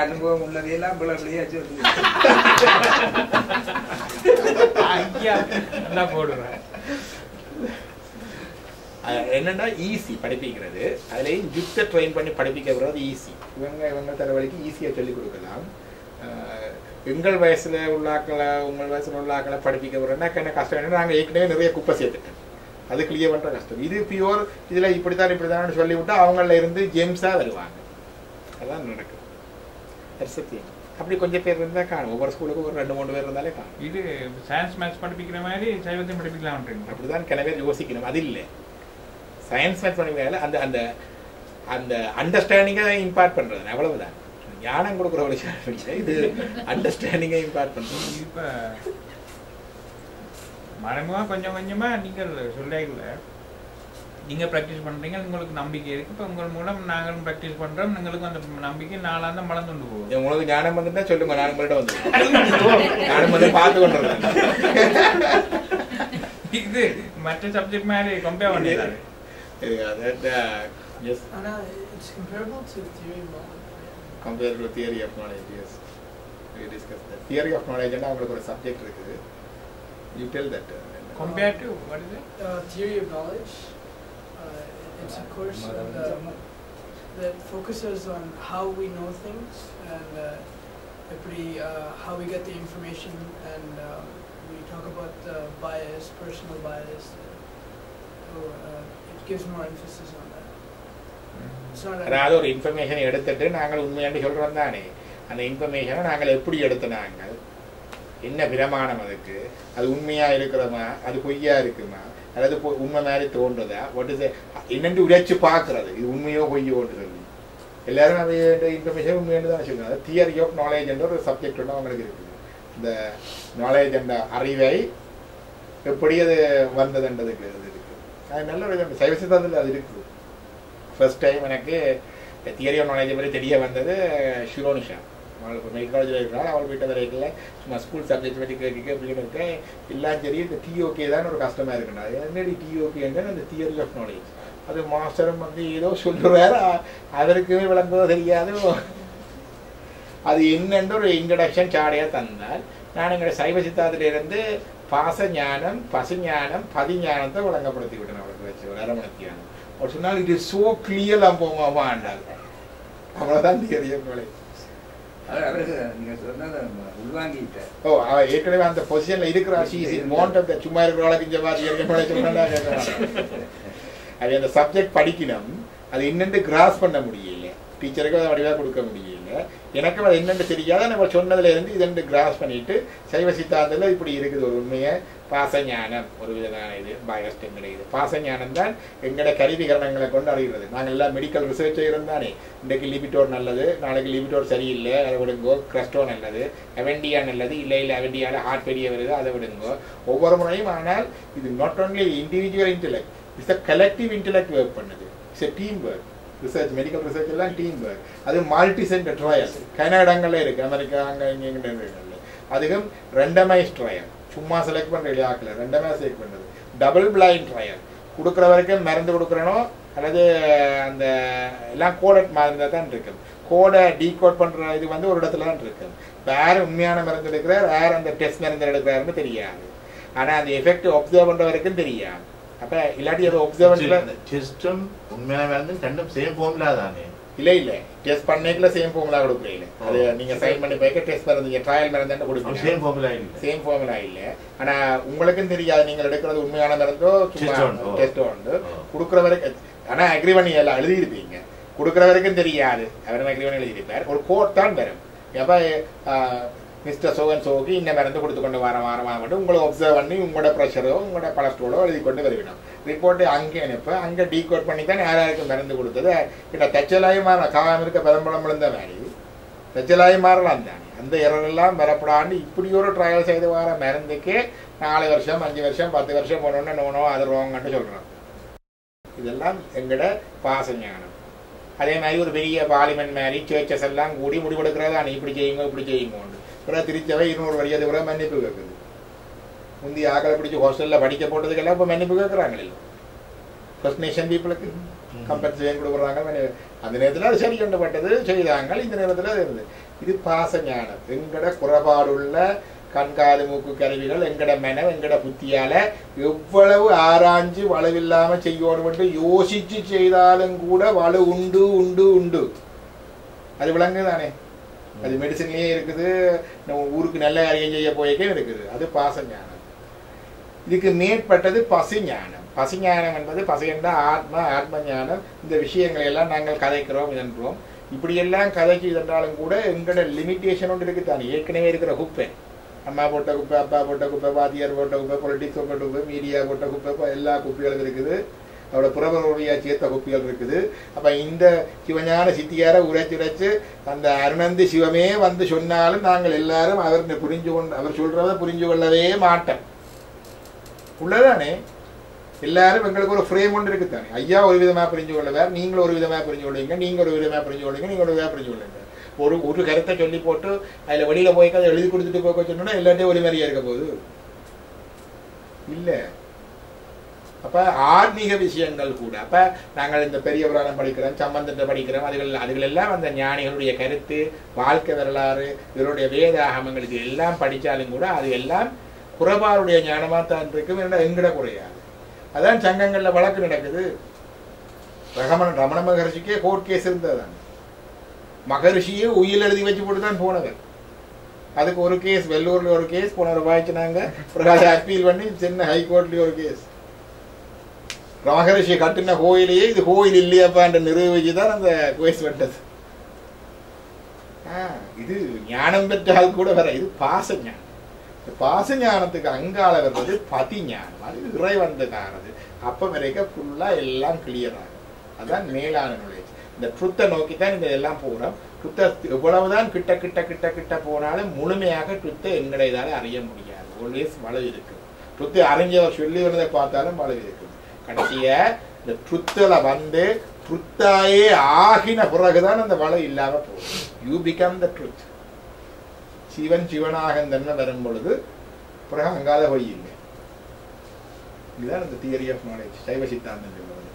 அனுபவம் உள்ளதையெல்லாம் போடுறேன். என்னன்னா ஈஸி படிப்பிக்கிறது. அதுலயும் யுக்த ட்ரெயின் பண்ணி படிப்பிக்கிறது ஈஸி. இவங்க தலைவலிக்கு ஈஸியா சொல்லிக் கொடுக்கலாம். எங்கள் வயசுல உள்ளாக்களை உங்கள் வயசுல உள்ளாக்களை படிப்பிக்க போறோம்னா என்ன கஷ்டம்? நாங்க ஏற்கனவே நிறைய குப்பை சேர்த்துட்டேன், அது கிளியர் பண்ற கஷ்டம். இது பியூர் இதுல இப்படித்தான் சொல்லி விட்டா அவங்கள இருந்து ஜேம்ஸா வருவாங்க. அதான் நடக்கும் சத்தியம். அப்படி கொஞ்சம் பேர் இருந்தா காணும். ஒவ்வொரு ஸ்கூலுக்கும் ஒரு 2-3 பேர் இருந்தாலே காணும். இது சயின்ஸ் மேத்ஸ் படிப்பிக்கிற மாதிரி சைவத்தையும் படிப்பிக்கலாம். அப்படிதான் கிணவே யோசிக்கணும். அது இல்லை சயின்ஸ் மேத்ஸ் படிக்கிற அந்த அந்த அந்த அண்டர்ஸ்டாண்டிங்கை இம்பார்ட் பண்றது அவ்வளவுதான். ஞானம் கொடுக்குற ஒரு விஷயம் இல்லை, இது அண்டர்ஸ்டாண்டிங்கை இம்பார்ட் பண்றது. இப்ப மறைமுகமாக கொஞ்சம் கொஞ்சமாக நீங்கள் சொல்லிக்கல நீங்கள் ப்ராக்டிஸ் பண்ணுறீங்க, உங்களுக்கு நம்பிக்கை இருக்குது. இப்போ உங்கள் மூலம் நாங்களும் ப்ராக்டிஸ் பண்ணுறோம், எங்களுக்கு அந்த நம்பிக்கை நாளாக தான் மலர்ந்து போகும். உங்களுக்கு ஞானம் வந்துட்டா சொல்லுங்க, நான் உங்கள்கிட்ட வந்து ஞானம் வந்து பார்த்து கொண்டு இது மற்ற சப்ஜெக்ட் மாதிரி கம்பேர் பண்ணிடுறாரு. Yes. It's comparable to theory of knowledge. Compared to theory of knowledge, yes. We discussed that. Theory of knowledge and our subject இருக்குது. You tell that. Compared to what is it? Theory of knowledge. It's a course that focuses on how we know things and how we get the information, and we talk about bias, personal bias. So it gives more emphasis on that. அதாவது ஒரு இன்ஃபர்மேஷன் எடுத்துட்டு நாங்கள் உண்மையாண்டு சொல்றோம் தானே, அந்த இன்ஃபர்மேஷனை நாங்கள் எப்படி எடுத்துனாங்க, என்ன பிரமாணம் அதுக்கு, அது உண்மையா இருக்கிறோமா, அது பொய்யா இருக்குமா, அதாவது உண்மை மாதிரி தோன்றதா, என்னென்று உரைச்சு பார்க்கறது, இது உண்மையோ பொய்யோன்னு சொல்லி எல்லாரும் அது இன்ஃபர்மேஷன் உண்மையாண்டு தான் சொல்லுவாங்க. தியரி ஆஃப் நாலேஜ் என்ற ஒரு சப்ஜெக்ட் ஒன்று அவங்களுக்கு இருக்குது. இந்த நாலேஜ் என்ற அறிவை எப்படி அது வந்ததுன்றதுக்கு அது இருக்குது. அது நல்ல ஒரு சைவ சித்தாந்தத்தில் அது இருக்குது. ஃபர்ஸ்ட் டைம் எனக்கு தியரி ஆஃப் நாலேஜை பற்றி தெரிய வந்தது ஷிரோனிஷா. அவளுக்கு மெடிக்கல் காலேஜில் இருக்கிறாள். அவள் வீட்டை வரைக்கும் சும்மா ஸ்கூல் சப்ஜெக்ட் பற்றி கேட்க அப்படின்னு இருக்கேன். எல்லாம் சரி, இந்த டிஓகே தான் ஒரு கஷ்டமாக இருக்குண்ணா. என்னடி டிஓகேன்ற அந்த தியரி ஆஃப் நாலேஜ், அது மாஸ்டரும் வந்து ஏதோ சொல்லுவார், அவருக்குமே விளங்குவதோ தெரியாது. அது என்னென்று ஒரு இன்ட்ரடக்ஷன் சாடையாக தந்தால் நான் எங்களோட சைவ சித்தாந்திலிருந்து பாச ஞானம், பசு ஞானம், பதிஞானத்தை விளங்கப்படுத்தி விட்டேன். அவளுக்கு வச்சு ஒரு அரமணத்தியானம் அவர் சொன்னால் இட் இஸ் சோ கிளியர் போமா ஆண்டாங்க. அவ்வளோதான் தியரி ஆஃப் நாலேஜ். ஏற்கனவே அந்த பொசிஷன்ல இருக்கிற சும்மா இருக்கிற அது அந்த சப்ஜெக்ட் படிக்கணும். அது என்னென்று கிராஸ் பண்ண முடியல, டீச்சருக்கு அதை வடிவாக கொடுக்க முடியல. எனக்கு அது என்னென்று தெரியாத நம்ம சொன்னதுல இருந்து இதென்று கிராஸ் பண்ணிட்டு சைவ சித்தாந்தத்தில் இப்படி இருக்குது ஒரு உண்மையை. பாசஞானம் ஒரு விதமான இது பயஸ்ட் கிடையாது. பாசஞானம் தான் எங்களோட கருவிகரணங்களை கொண்டு அறிகிறது. நாங்கள் எல்லாம் மெடிக்கல் ரிசர்ச் இருந்தானே, இன்றைக்கு லிபிட்டோர் நல்லது, நாளைக்கு லிபிட்டோர் சரியில்லை, அதை விடுங்கோ. கிரஸ்டோ நல்லது, அவெண்டியா நல்லது, இல்லை அவெண்டியாவில் ஹார்ட் பெரிய வருது, அதை விடுங்கோ. ஒவ்வொரு முறையும். ஆனால் இது not only individual intellect, it's a collective intellect work பண்ணுது. It's a team work. Research, medical research எல்லாம் டீம் ஒர்க். அது மல்டி சென்டர் ட்ரையல் கனடாங்கள்ல இருக்கு, அமெரிக்கா அங்கே இங்கே. அதுவும் ரெண்டமைஸ் ட்ரையல், சும்மா செலக்ட் பண்ற ஆக்கல, ரெண்டமே செலக்ட் பண்றது. டபுள் பிளைண்ட் ட்ரையல், கொடுக்குற வரைக்கும் மருந்து கொடுக்குறனோ அல்லது அந்த எல்லாம் கோடட் மருந்து தான் இருக்கு. கோடை டீகோட் பண்ற இது வந்து ஒரு இடத்துல தான் இருக்கு. வேற உண்மையான மருந்து எடுக்கிறார், வேற அந்த டெஸ்ட் மருந்து எடுக்கிறாருன்னு தெரியாது. ஆனா அந்த எஃபெக்ட் ஒப்சர்வ் பண்ற வரைக்கும் தெரியாது. அப்ப இல்லாட்டி அது ஒப்சர்வ் டெஸ்டும் உண்மையான மருந்து ரெண்டும் சேம் ஃபார்முலா தானே? இல்ல இல்ல, டெஸ்ட் பண்ணேக்குள்ள சேம் ஃபார்முலா கொடுக்குறீங்க. அது நீங்க சைன் பண்ணி போய்க்க டெஸ்ட் மருந்து ட்ரையல் மருந்து கொடுப்பீங்க. சேம் ஃபார்முலா இல்ல, சேம் ஃபார்முலா இல்ல. ஆனா உங்களுக்கும் தெரியாது நீங்க எடுக்கிறது உண்மையான மருந்தோ சும்மா டெஸ்டோ உண்டு. கொடுக்குற வரைக்கும் ஆனா அக்ரி பண்ணி எல்லாம் எழுதியிருப்பீங்க. கொடுக்குற வரைக்கும் தெரியாது, அவரும் அக்ரி பண்ணி எழுதியிருப்பார். ஒரு கோட் தான் வரும். எப்ப மிஸ்டர் சோகன் சோகி இந்த மருந்து கொடுத்து கொண்டு வாரம் மட்டும் உங்களை ஒப்சர்வ் பண்ணி உங்களோட ப்ரெஷரோ உங்களோட கொலஸ்ட்ரோலோ எழுதி கொண்டு வருவிடும். ரிப்போர்ட்டு அங்கே அனுப்ப அங்கே டீகோட் பண்ணி தான் யாராருக்கு மருந்து கொடுத்தது. கிட்ட தச்சலாயும் மாறலாம், காவாம இருக்க பதம்பழம் விழுந்த மாதிரி தச்சலாயும் மாறலாம் தானே. அந்த இரவெல்லாம் வரப்படாண்டு இப்படி ஒரு ட்ரையல் செய்து வர மருந்துக்கு 4 வருஷம் 5 வருஷம் 10 வருஷம் போனோன்னு நோனோ அது ரோங்கன்னு சொல்கிறோம். இதெல்லாம் எங்களோட பாசஞானம். அதே மாதிரி ஒரு பெரிய பார்லிமெண்ட் மாதிரி சர்ச்சஸ் எல்லாம் கூடி முடிவெடுக்கிறதா, இப்படி செய்யுங்க இப்படி செய்யுங்க. பிறகு திருச்சவை 200 வழியாத பிறகு மன்னிப்பு கேட்குது. முந்தி ஆக்களை பிடிச்சி ஹாஸ்டலில் படிக்க போட்டதுக்கெல்லாம் இப்போ மன்னிப்பு கேட்குறாங்களே. ஃபர்ஸ்ட் நேஷன் பீப்புளுக்கு கம்பன்சேஷன் கொடுக்குறாங்க. அந்த நேரத்தில் அது சரி கண்டுபட்டது செய்தாங்க. இந்த நேரத்தில் அது இருந்தது. இது பாசஞானம். எங்கட குறைபாடுள்ள கண்காது மூக்கு கருவிகள் எங்கட மனம் எங்கட புத்தியால எவ்வளவு ஆராய்ஞ்சு வலுவில்லாம செய்யணும் யோசிச்சு செய்தாலும் கூட வலு உண்டு உண்டு உண்டு. அது விளங்குதானே. அது மெடிசன்லயே இருக்குது, நம்ம ஊருக்கு நல்ல காரியம் செய்ய போய்க்கே இருக்குது. அது பாசஞானம். இதுக்கு மேற்பட்டது பசுஞானம். பசுஞானம் என்பது பசு என்ற ஆத்மா, ஆத்ம ஞானம். இந்த விஷயங்களை எல்லாம் நாங்கள் கதைக்கிறோம் இதன்றோம். இப்படியெல்லாம் கதைக்கு இதன்றாலும் கூட எங்களோட லிமிட்டேஷன் ஒன்று இருக்குதானே. ஏற்கனவே இருக்கிற குப்பை, அம்மா போட்ட குப்பை, அப்பா போட்ட குப்பை, வாத்தியார் போட்ட குப்பை, பொலிட்டிக்ஸ் போட்ட குப்பை, மீடியா போட்ட குப்பை, எல்லா குப்பைகளும் இருக்குது. அவரோட புறவருடைய சேர்த்த குப்பிகள் இருக்குது. அப்ப இந்த சிவஞான சித்தியார உரைச்சு அந்த அருணந்தி சிவமே வந்து சொன்னாலும் நாங்கள் எல்லாரும் அவர் புரிஞ்சு கொண்டு அவர் சொல்றத புரிஞ்சு கொள்ளவே மாட்டோம். உள்ளதானே எல்லாரும் எங்களுக்கு ஒரு ஃப்ரேம் ஒன்று இருக்குத்தானே. ஐயா ஒரு விதமாக புரிஞ்சு கொள்ளுவார், நீங்களும் ஒரு விதமாக புரிஞ்சு கொள்வீங்க, நீங்கள் ஒரு விதமாக புரிஞ்சு கொள்வீங்க, நீங்கள் ஒரு விதமாக புரிஞ்சு கொள்ளுங்க. ஒரு கருத்தை சொல்லி போட்டு அதில் வெளியில் போய் அதை எழுதி கொடுத்துட்டு போக சொன்னோன்னா எல்லாத்தையும் ஒரு மாதிரியா இருக்க போகுது இல்லை. அப்போ ஆன்மீக விஷயங்கள் கூட அப்போ நாங்கள் இந்த பெரிய புராணம் படிக்கிறோம், சம்பந்தத்தை படிக்கிறோம், அதுகளெல்லாம் அந்த ஞானிகளுடைய கருத்து, வாழ்க்கை வரலாறு, இவருடைய வேத ஆகமங்களுக்கு எல்லாம் படித்தாலும் கூட அது எல்லாம் குறைபாருடைய ஞானமாக தான் இருக்கும். எங்கட குறையாது. அதான் சங்கங்களில் வழக்கு நடக்குது. ரமண மகரிஷிக்கே கோர்ட் கேஸ் இருந்ததுதான். மகரிஷியே உயில் எழுதி வச்சு போட்டு தான் போனவர். அதுக்கு ஒரு கேஸ் வெள்ளூர்ல ஒரு கேஸ் போன வாய்ச்சினாங்க. பிரகாஷ் அப்பீல் பண்ணி சென்னை ஹைகோர்ட்லயும் ஒரு கேஸ். மகரிஷி கட்டின கோயிலையே இது கோயில் இல்லையாப்பான்ற நிரூபிச்சுதான் அந்த கேஸ் வந்தது. இது ஞானம் பெற்றால் கூட வர இது பாச ஞானம். பாச ஞானத்துக்கு அங்கால வர்றது பதி ஞானம். அது இறைவந்ததானது. அப்ப வரைக்கும் ஃபுல்லா எல்லாம் கிளியர் ஆகும். அதுதான் மேலான நாலேஜ். இந்த ட்ருத்தை நோக்கித்தான் இந்த எல்லாம் போறோம். ட்ருத்தை எவ்வளவுதான் கிட்ட கிட்ட கிட்ட கிட்ட போனாலும் முழுமையாக ட்ருத்தை எங்களை இதால அறிய முடியாது. ஆல்வேஸ் வளவு இருக்கு. ட்ருத்தை அறிஞ்சவர் சொல்லி வரதை பார்த்தாலும் வளவு இருக்கு. கடைசிய இந்த ட்ருத்துல வந்து ட்ருத்தாயே ஆகின பிறகுதான் அந்த வளவு இல்லாம போகும். You become the truth. Sivan சிவனாக தன்னை வரும் பொழுது பிறகு அங்காத போய் இல்லை. இதுதான் இந்த தியரி ஆஃப் நாலேஜ். சைவ சித்தாந்தம் சொல்வது.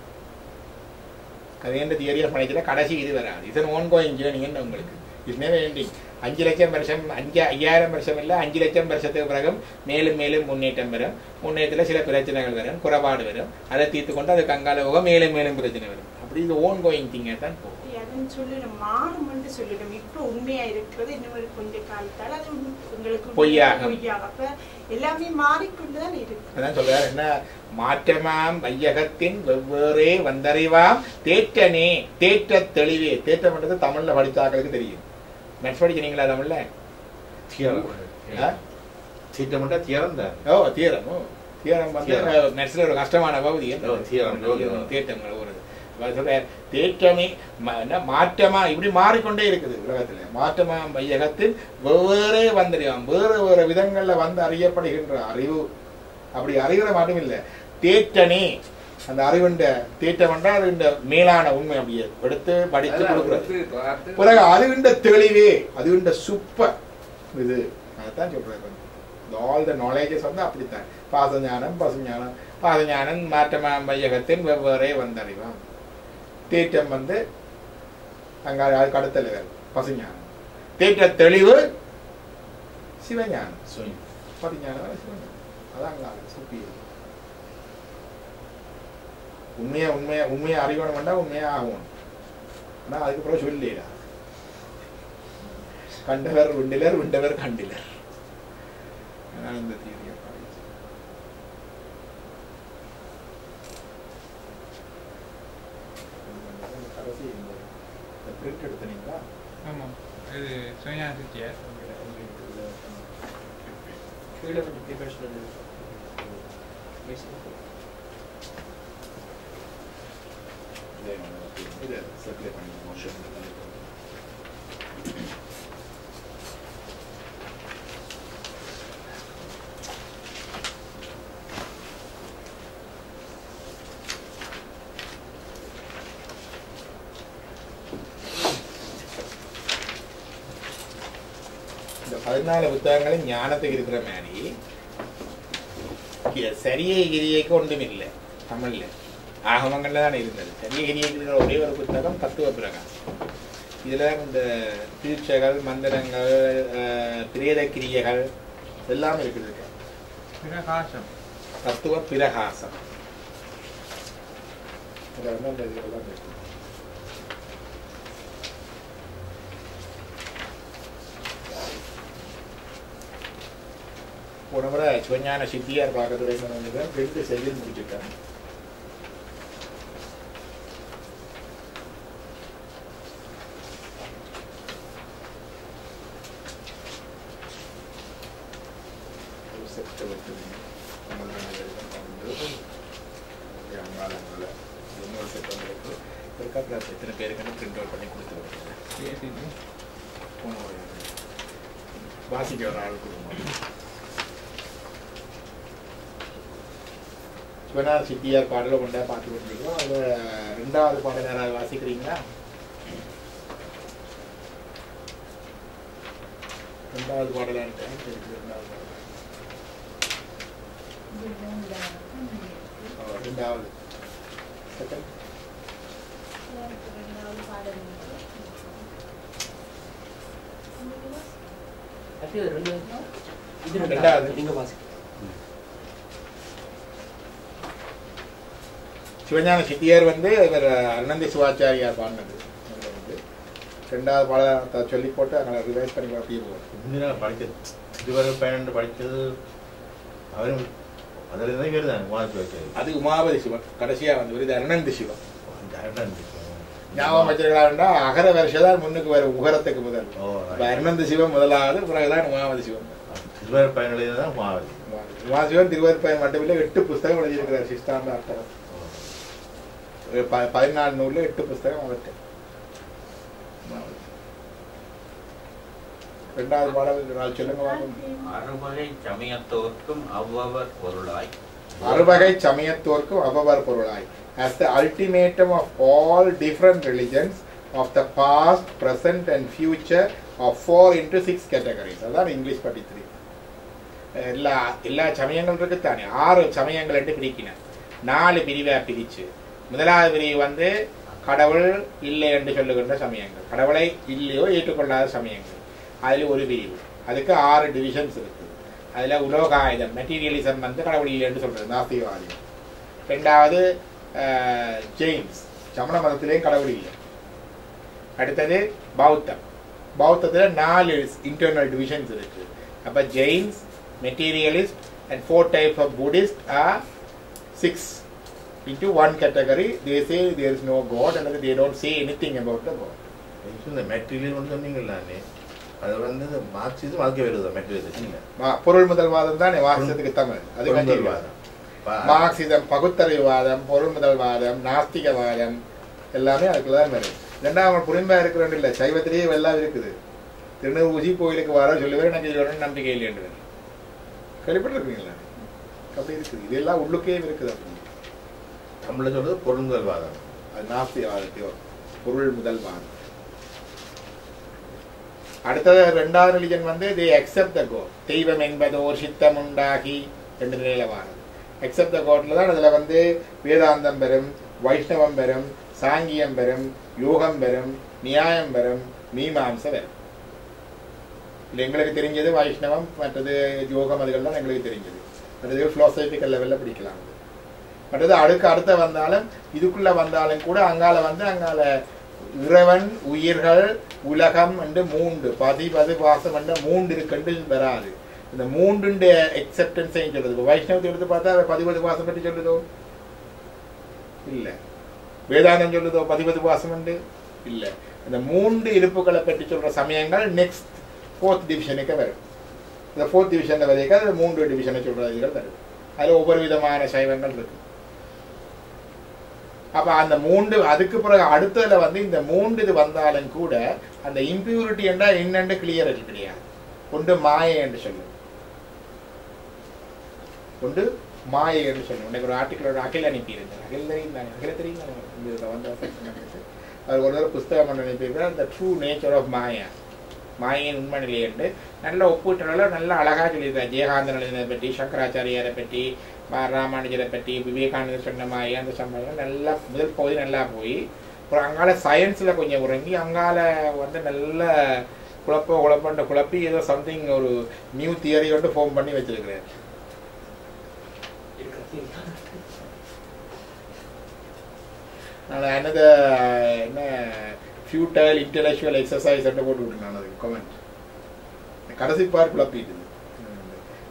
அது எந்த தியரி ஆஃப் நாலேஜ்ல கடைசி இது வராது. இதன் ஓன் கோயிங் ஜேர்னின்னு உங்களுக்கு இது நேரம் எண்டிங். 5 லட்சம் வருஷம் 5000 வருஷம் இல்லை 5 லட்சம் வருஷத்துக்கு பிறகு மேலும் மேலும் முன்னேற்றம் வரும். முன்னேற்றத்தில் சில பிரச்சனைகள் வரும், குறைபாடு வரும். அதை தீர்த்து கொண்டு அதுக்கு அங்கால போக மேலும் மேலும் பிரச்சனை வரும். அப்படி இது ஓன் கோயிங் திங்க தான் போகும். மாறும்னு சொல்லிடும். இப்போ உண்மையா இருக்கிறது இன்னும் கொஞ்ச காலத்தால் அது உங்களுக்கு பொய்யாகும். அப்ப எல்லாமே மாறிக்கொண்டுதான் இருக்கு. அதான் சொல்றாரு என்ன, மாற்றமாம் வையகத்தின் வெவ்வேறே வந்தறிவாம் தேற்றனே தேற்ற தெளிவே. தேற்றம் பண்றது தமிழ்ல படித்தாக்களுக்கு தெரியும். மேட்ஸ் படிக்கிறீங்களா தமிழ்ல? தீட்டம் தியரம் தான். தீரம் வந்து மேட்ஸ்ல ஒரு கஷ்டமான பகுதி. தேற்றங்கள் ஒரு தேற்றமே மாற்றமா இப்படி மாறிக்கொண்டே இருக்குது உலகத்துல. மாற்றமா வையகத்தில் வெவ்வேறே வந்தறிவாம். வேறு வேறு விதங்கள்ல வந்து அறியப்படுகின்ற அறிவு. அப்படி அறிகிற மட்டும் இல்லை, தேற்றனே அந்த அறிவுண்ட தேற்றம் என்றால் அதுண்ட மேலான உண்மை அப்படியே எடுத்து படித்து கொடுக்குறது. பிறகு அதுண்ட தெளிவே, அதுண்ட சூப்பர் இது. அதான் சொல்றேன். ஆல் த நாலேஜஸ் வந்து அப்படித்தான். பாசஞானம் பசுஞானம். பாசஞானம் மாற்றமா வையகத்தின் வெவ்வேறே வந்தறிவாம். தேற்றம் வந்து அங்க அதுக்கு அடுத்த லெவல் பசுஞானம். தேற்ற தெளிவு சிவஞானம். பதிஞானம் சிவஞானம். அதான் சுப்பி. உண்மையா அறிவணும் வேண்டாம், உண்மையா ஆகணும். ஆனா அதுக்கப்புறம் சொல்லிடா கண்டவர் விண்டிலர் விண்டவர் கண்டிலர். இந்த தியரி பிரிண்ட் எடுத்தீங்களா? ஆமாம், இது சுயஞான சித்தியார். கீழே கொஞ்சம் ப்ரிப்பரேஷன் இதை சப்ளை பண்ணிடுவோம். இந்த 14 புத்தகங்களும் ஞானத்துக்கு இருக்கிற மாதிரி சரியை கிரியைக்கு ஒன்றும் இல்லை தமிழ்ல. ஆகமங்கள்ல தான் இருந்தது. சரிய கிரியைக்கு இருக்கிற ஒரே ஒரு புத்தகம் தத்துவ பிரகாசம். இதுல இந்த தீட்சைகள், மந்திரங்கள், பிரேத கிரியைகள் எல்லாம் இருக்குது. பிரகாசம், தத்துவ பிரகாசம். போன முறை சிவஞான சித்தியார் பார்க்கறதுடைய 2 செவில் முடிச்சுட்டேன். எத்தனை பேருக்கு பிரிண்ட் அவுட் பண்ணி கொடுத்துருவோம். வாசிக்க ஒரு ஆள் கொடுக்கணும். சிவனார் சித்தியார் பாடலை கொண்டா பார்த்து கொண்டிருக்கோம். அது 2வது பாடல் யாராவது வாசிக்கிறீங்களா? 2வது பாடலான்னு 2வது செகண்ட் நீங்க வாசி. சிவஞான சித்தியார் வந்து இவர் அருணந்தி சிவாச்சாரியார் பாடினது. வந்து 2வது பாடலை சொல்லி போட்டு அங்கே ரிவைஸ் பண்ணி அப்படியே போவோம். படிச்சது திருவருள் பயணம் படித்தது அவரும் அதில் தான் கேட்டுதான் உமாதி வச்சது. அது உமாபதி சிவன் கடைசியா வந்து இது அருணந்தி சிவன். ஞாபகம் வச்சிருக்கா அகர வருஷதான் முன்னுக்கு வரும் உகரத்துக்கு முதல். அருணந்தி சிவன் முதலாவது, பிறகுதான் உமாபதி சிவன். திருவருள் பயணம் தான் உமாவதி. உமாபதி சிவன் திருவருள் பயன் மட்டுமில்லை 8 புஸ்தகம் எழுதியிருக்கிறார். சிஷ்டாந்த அர்த்தம் 14 நூல்ல 8 புஸ்தகம் அவருக்கு. 2வது பாடல் சொல்லுங்க. அறுவகை சமயத்தோர்க்கும் அவ்வவர் பொருளாய். அறுவகை சமயத்தோர்க்கும் அவ்வவர் பொருளாய். As the ultimatum of all different religions of the past, present and future of 4 into 6 categories. அதான் இங்கிலீஷ் படித்திரு. எல்லா சமயங்கள் இருக்குத்தானே 6 சமயங்கள் என்று பிரிக்கினார். 4 பிரிவா பிரிச்சு. முதலாவது பிரிவு வந்து கடவுள் இல்லை என்று சொல்லுகின்ற சமயங்கள், கடவுளை இல்லையோ ஏற்றுக்கொள்ளாத சமயங்கள். அதில் ஒரு பிரிவு, அதுக்கு 6 டிவிஷன்ஸ் இருக்கு. அதில் உலோகாயுதம் மெட்டீரியலிசம் வந்து கடவுள் இல்லை என்று சொல்றது நாஸ்திகவாதியம். 2வது ஜெயின்ஸ், சமண மதத்திலேயும் கடவுள் இல்லை. அடுத்தது பௌத்தம், பௌத்தத்தில் 4 இன்டர்னல் டிவிஷன்ஸ் இருக்கு. அப்போ Jains, materialist and 4 types of Buddhists are 6 into 1 category. They say there is no God and they don't say anything about the God. இந்த மெட்டீரியல் ஒன்று சொன்னீங்களானே, அது வந்து மார்க்சிசம் அதுக்கு வருது. மெட்டீரியல் பொருள் முதல்வாதம் தான் மார்க்சிசத்துக்கு தமிழ். அது மெட்டீரியல்வாதம். மார்க்சிசம் பகுத்தறிவாதம், பொருள் முதல்வாதம், நாஸ்திகவாதம் எல்லாமே அதுக்குள்ளதான் வருது. 2வது புரிம்பா இருக்கிறோம் இல்லை, சைவத்திலேயே எல்லாம் இருக்குது. திருநூறு கோயிலுக்கு வர சொல்லுவேன், எனக்கு இது நம்பிக்கை இல்லை என்று கேள்விப்பட்டிருக்கீங்களா? அப்படி இருக்குது. இதெல்லாம் உள்ளுக்கே இருக்குது. அப்படி தமிழ்ல சொல்றது பொருள் முதல்வாதம், அது நாஸ்திகவாதத்தையோ பொருள் முதல்வாதம். அடுத்தது 2வது ரிலிஜன் வந்து they accept the God. தெய்வம் என்பதோர் சித்தம் உண்டாகி 2 நிலையில வாரம். accept the Godல தான் அதுல வந்து வேதாந்தம் பெறும், வைஷ்ணவம் பெறும், சாங்கியம் பெறும், யோகம் பெறும், நியாயம் பெறும், மீமாம்சை பெறும். இல்லை எங்களுக்கு தெரிஞ்சது வைஷ்ணவம், மற்றது யோகம், அதுகள்லாம் எங்களுக்கு தெரிஞ்சது. மற்றது பிலாசபிக்கல் லெவலில் பிடிக்கலாம். மற்றது அடுத்த வந்தாலும் இதுக்குள்ள வந்தாலும் கூட அங்கால வந்து அங்கால இறைவன், உயிர்கள், உலகம் என்று 3 பது பாசம் என்ற 3 இருக்குன்னு வராது. இந்த 3 எக்ஸெப்டன்ஸையும் சொல்றது. வைஷ்ணவத்தை எடுத்து பார்த்தா 10 பாசம் பற்றி சொல்லுதோ இல்லை, வேதாந்தம் சொல்லுதோ 10 பாசம் உண்டு இல்லை. இந்த 3 இருப்புகளை பற்றி சொல்ற சமயங்கள் நெக்ஸ்ட் 4th டிவிஷனுக்கு வரும். இந்த 4th டிவிஷன்ல வரைக்கும் அது 3 டிவிஷனை சொல்ற இதுகள் வரும். அதுல ஒவ்வொரு விதமான சைவங்கள் இருக்கு. அப்ப அந்த 3 அதுக்கு பிறகு அடுத்ததுல வந்து இந்த 3 இது வந்தாலும் கூட அந்த இம்பியூரிட்டி என்றா என்னென்று கிளியர் கிடையாது. ஒன்று மாயை என்று சொல்லும், ஒன்று மாயை என்று சொல்லும். உனக்கு ஒரு ஆர்டிக்கல் அகில் அனுப்பியிருந்தேன். அகில தெரியும் அவர் ஒரு தடவை புஸ்தகம் ஒன்று அனுப்பியிருக்கிறார், த ட்ரூ நேச்சர் ஆஃப் மாயா, மாயின் உண்மை நிலை என்று நல்ல ஒப்புற்றல நல்லா அழகா சொல்லியிருக்கார். ஜெயகாந்தன் எழுதினதை பற்றி, சங்கராச்சாரியாரை பற்றி, ராமானுஜரை பற்றி, விவேகானந்தர் சொன்ன மாயா அந்த சம்பவங்கள் நல்லா முதல் பகுதி நல்லா போய் அப்புறம் அங்கால சயின்ஸில் கொஞ்சம் உறங்கி அங்கால வந்து நல்ல குழப்பி ஏதோ சம்திங் ஒரு நியூ தியரி வந்து ஃபார்ம் பண்ணி வச்சிருக்கிறார். நான் என்ன ஃபியூட்டல் இன்டெலெக்சுவல் எக்ஸசைஸ் போட்டு விட்டேன். நான் அதுக்கு கமெண்ட் கடைசி பார் குழப்பிட்டு.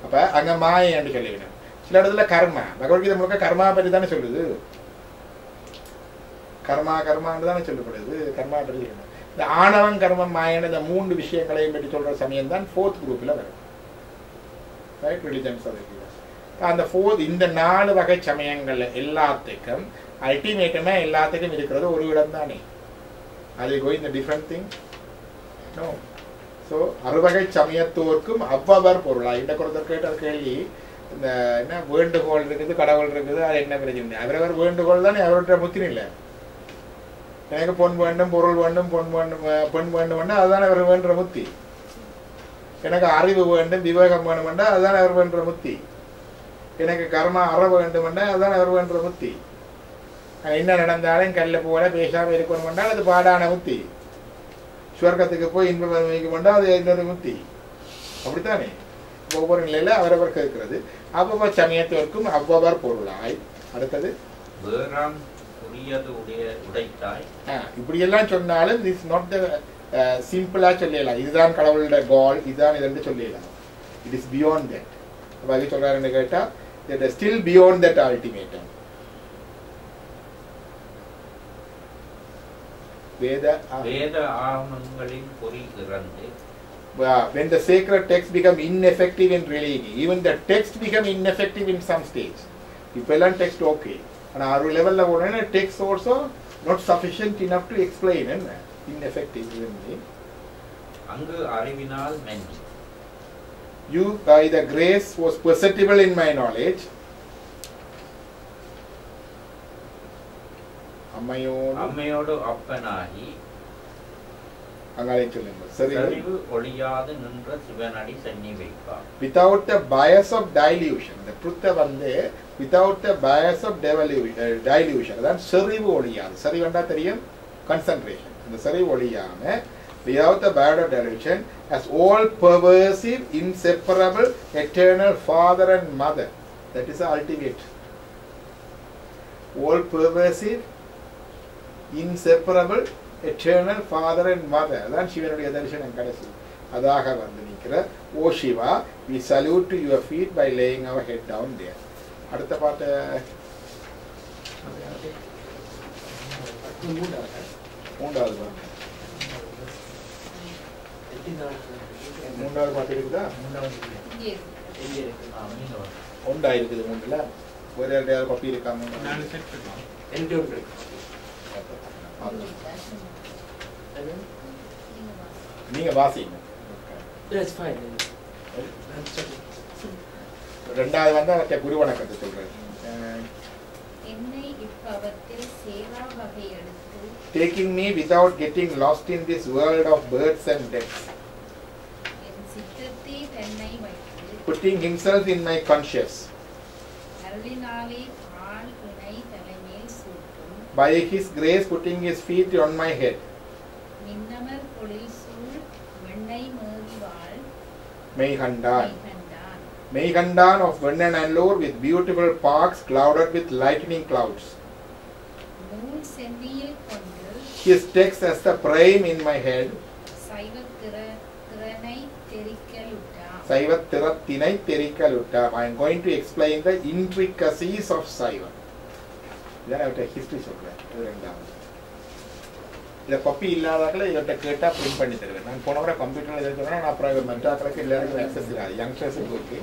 அப்ப அங்க மாயை என்று சொல்லிவிடும். சில இடத்துல கர்மா, பகவத்கீதை முழுக்க கர்மா பற்றி தானே சொல்லுது. கர்மான்னு தானே சொல்லப்படுது. கர்மா பற்றி இந்த ஆணவம், கர்மம், மாயன இந்த 3 விஷயங்களையும் பற்றி சொல்ற சமயம் தான் 4th குரூப்ல வரும். Right, religions. அந்த 4 இந்த 4 வகை சமயங்கள் எல்லாத்துக்கும் அல்டிமேட்டமா எல்லாத்துக்கும் இருக்கிறது ஒரு இடம் தானே. அது going the different thing no. So அறுவகை சமயத்தோர்க்கும் அவ்வவர் பொருளா இந்த குறத்தை கேட்ட கேள்வி இந்த என்ன வேண்டுகோள் இருக்குது, கடவுள் இருக்குது, அது என்ன பிரச்சனை? அவரவர் வேண்டுகோள் தானே அவர்கிட்ட புத்திரி இல்லை. எனக்கு பொன் வேண்டும், பொருள் வேண்டும், பொன் வேண்டும், பெண் வேண்டும், அதுதான் அவர் வேண்டுற முத்தி. எனக்கு அறிவு வேண்டும், விவேகம் வேணுமெண்டா அதுதான் அவர் வேண்டுற முத்தி. எனக்கு கர்மா அற வேண்டுமெண்டா அதுதான் அவர் வேண்டுற முத்தி. என்ன நடந்தாலும் கல்ல போல பேசாம இருக்கணும்னா அது பாடான முத்தி. சுவர்க்கத்துக்கு போய் இன்பம் வைக்க அது இன்னொரு முத்தி. அப்படித்தானே ஒவ்வொரு நிலையில அவரவர் கேட்கிறது. அவ்வவர் சமயத்திற்கும் அவ்வவர் பொருளாய். அடுத்தது வேறாம் உரியது உடைத்தாய். இப்படி எல்லாம் சொன்னாலும் திஸ் நாட் த சிம்பிளா சொல்லலாம். இதுதான் கடவுளோட கால், இதுதான் இது சொல்லலாம். It is beyond that. அப்ப சொல்றாருன்னு கேட்டா ஸ்டில் பியாண்ட் தட் அல்டிமேட்டம். வேத ஆகமங்களின் பொறி இறந்து. When the sacred text become ineffective in reality, even the text become ineffective in some stage. இப்பெல்லாம் text okay, ஆனா ஒரு லெவல்ல போனா text also not sufficient enough to explain என்ன ineffective even. அங்கு அறிவினால் மெஞ்சி. You by the grace was perceptible in my knowledge. அம்மையோடு அப்பனாகி அங்காலே சொல்லுங்க. சரிவு ஒளியாது நின்ற சிவனடி சென்னி வைப்பார். Without the bias of dilution, the truth வந்து without the bias of dilution, அதான் செறிவு ஒளியாது. செறிவுண்டா தெரியும், concentration. இந்த செறிவு ஒளியாம without the bias of dilution, as all pervasive, inseparable, eternal father and mother. That is the ultimate. All pervasive, inseparable, eternal father and mother. அதான் சிவனுடைய தரிசனம் கடைசி. அதாக வந்து நிற்கிற ஓ Siva, we salute to your feet by laying our head down there. அடுத்த பாட்டு மூன்றாவது பாட்டு. மூன்றாவது பாட்டு இருக்குதா? ஒன்றா இருக்குது மூன்றுல. வேற யாரையாவது காப்பி இருக்காங்க? நீங்க வாசிங்க. ரெண்டாவது வந்து அவற்றை குரு வணக்கத்தை சொல்றேன். Taking me without getting lost in this world of births and deaths. Putting himself in my conscious. By his grace putting his feet on my head. Meigandan of Vernon and Lore with beautiful parks clouded with lightning clouds. His text as the prime in my head. Saivathirathinai Terikkalutta. I am going to explain the intricacies of Saiva. Then I have a history சொல்றேன். இத காப்பி இல்லாதவங்கள இவட்ட கேட்டா பிரிண்ட் பண்ணி தருவேன். நான் போன முறை கம்ப்யூட்டர்ல எழுதி சொன்னா நான் அப்புறம் மெட்ராஸ்க்கு எல்லாருக்கும் ஆக்சஸ் இல்ல. யங்ஸ்டர்ஸ்க்கு ஓகே.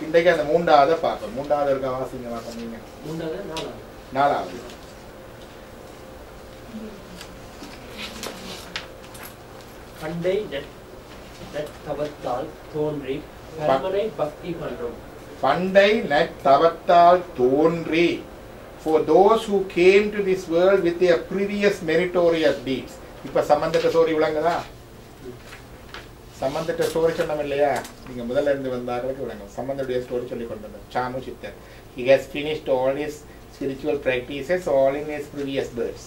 இன்றைக்கு அந்த மூன்றாவது பார்ப்போம். மூன்றாவது இருக்க வாசிங்க வாசிங்க. நாலாவது. பண்டை நெத்தவத்தால் தோன்றி பரமனை பக்தி பண்றோம். பண்டை நெத்தவத்தால் தோன்றி. For those who came to this world with their previous meritorious deeds. இப்ப சம்பந்தட்ட ஸ்டோரி விளங்குதா? சம்பந்தட்ட ஸ்டோரி சொன்னோம் இல்லையா? நீங்க முதல்ல இருந்து வந்தார்களுக்கு விளங்கும். சம்பந்தடைய ஸ்டோரி சொல்லி கொண்டு வந்தோம். சாமு சித்தர். He has finished all his spiritual practices all in his previous births.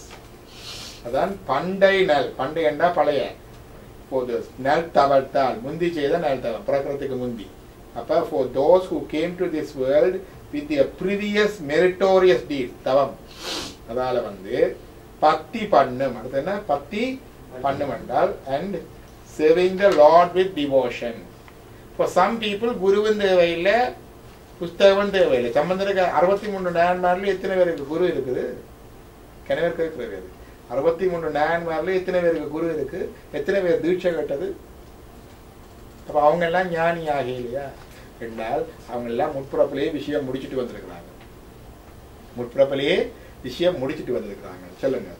அதான் பண்டை நல். பண்டை என்றா பழைய. For those நல் தவத்தால் முந்தி செய்த நல் தவம் பிறக்கிறதுக்கு முந்தி. அப்ப for those who came to this world with their previous meritorious deeds தவம். அதால வந்து பக்தி பண்ணும். அடுத்து என்ன? பக்தி பண்ணும் என்றால் and serving the Lord with devotion. For some people குருவின் தேவையில்லை, புஸ்தகம் தேவையில்லை. சம்பந்தருக்கு 63 நாயன்மார்ல எத்தனை பேருக்கு குரு இருக்குது? கிணவர் கேட்கிறது. 63 நாயன்மார்ல எத்தனை பேருக்கு குரு இருக்கு? எத்தனை பேர் தீட்சை கட்டது? அப்ப அவங்க எல்லாம் ஞானி ஆகலையா என்றால் அவங்க எல்லாம் முற்பிறப்பிலேயே விஷயம் முடிச்சுட்டு வந்திருக்கிறாங்க. முற்பிறப்பிலேயே விஷயம் முடிச்சுட்டு வந்திருக்கிறாங்க. சொல்லுங்க.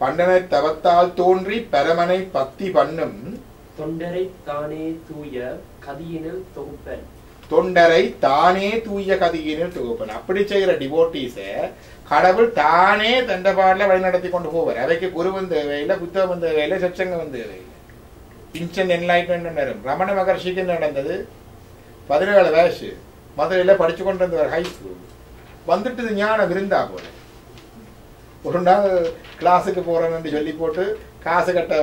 பண்டனை தவத்தால் தோன்றி பரமனை பக்தி பண்ணும் தொண்டரை தானே தூய கதியினில் தொகுப்பன். தொண்டரை தானே தூய கதியினில் தொகுப்பன். அப்படி செய்கிற டிவோட்டீஸ கடவுள் தானே தண்டபாடல வழிநடத்தி கொண்டு போவார். அவைக்கு குருவும் தேவையில்லை, புத்தகம் தேவையில்லை, சச்சங்கம் தேவையில்லை. இன்ஸ்டன்ட் என்லைட்மெண்ட் நேரம். ரமண மகர்ஷிக்கு நடந்தது 17 வயசு, மதுரையில படிச்சு கொண்டு வந்தவர், ஹை ஸ்கூல் வந்துட்டு ஞான விருந்தா போல. ஒரு நாள் கிளாஸுக்கு போறேன்னு சொல்லி போட்டு காசு கட்ட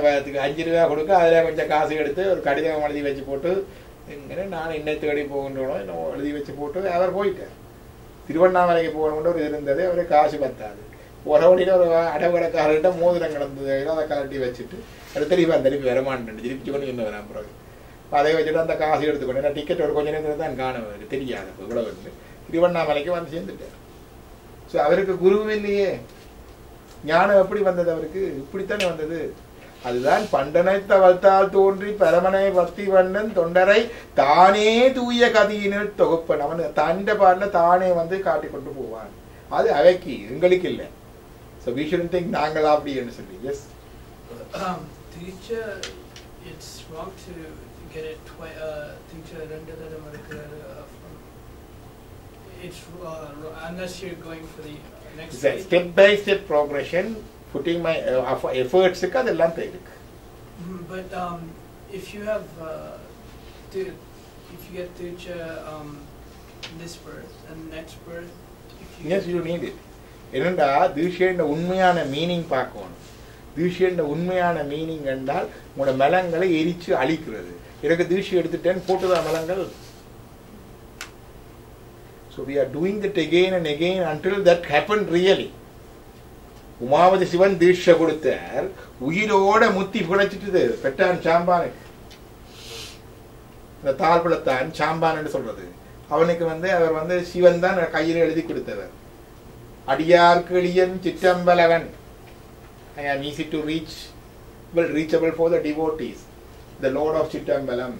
5 ரூபா கொடுக்க, அதுல கொஞ்சம் காசு எடுத்து ஒரு கடிதம் எழுதி வச்சு போட்டு, நான் இன்னை தேடி போகின்றோம் இன்னும் எழுதி வச்சு போட்டு அவர் போயிட்டார். திருவண்ணாமலைக்கு போகணும்னு ஒரு இருந்தது, அவரு காசு பத்தாது. ஒரு வழியில ஒரு அடவுகடக்காரர்கிட்ட மோதிரம் கிடந்தது, அதை கலட்டி வச்சுட்டு அது திருப்பி வரமாட்டேன், திருப்பி கொண்டு என்ன வரேன். பிறகு அதை வச்சுட்டு அந்த காசு எடுத்துக்கொண்டு, ஏன்னா டிக்கெட் ஒரு கொஞ்ச நேரத்தில் தான் காணுவார், தெரியாது இவ்வளவு வந்து திருவண்ணாமலைக்கு வந்து சேர்ந்துட்டார். ஸோ அவருக்கு குருவும் இல்லையே, ஞானம் எப்படி வந்தது அவருக்கு? இப்படித்தானே வந்தது. அதுதான் பண்டனைத்த வளர்த்தால் தோன்றி பரமனை பக்தி வண்ணன் தொண்டரை தானே தூய கதியினர் தொகுப்பன். அவன் தண்ட பாடல தானே வந்து காட்டி கொண்டு போவான். அது அவைக்கு, எங்களுக்கு இல்லை. So we shouldn't think நாங்கள் அப்படின்னு சொல்லி. Yes. Teacher, it's wrong to get it teacher ரெண்டு தடவை இருக்கிறது. It's unless you're going for the next It's a step by step progression. Putting my efforts க்கு அதெல்லாம் தேவைக்கு. But if you have if you get teacher this birth and next birth, yes, you need it. என்னடா தீட்சையோட உண்மையான மீனிங் பார்க்கணும். தீட்சையோட உண்மையான மீனிங் என்றால் உங்களோட மலங்களை எரிச்சு அழிக்கிறது. எனக்கு தீட்சை எடுத்துட்டேன் போட்டுதான் மலங்கள். So we are doing it again and again until that happened really. Umavathi Sivan தீட்சை கொடுத்தார், உயிரோட முத்தி பிழைச்சிட்டு பெற்றான் சாம்பானுக்கு. இந்த தாழ்புலத்தான் சாம்பான் என்று சொல்றது. அவனுக்கு வந்து அவர் வந்து சிவன் தான் கையில் எழுதி கொடுத்தவர். அடியார்க்கு எளியன் சிற்றம்பலவன். I am easy to reach, well reachable for the devotees. The Lord of Chitrambalam.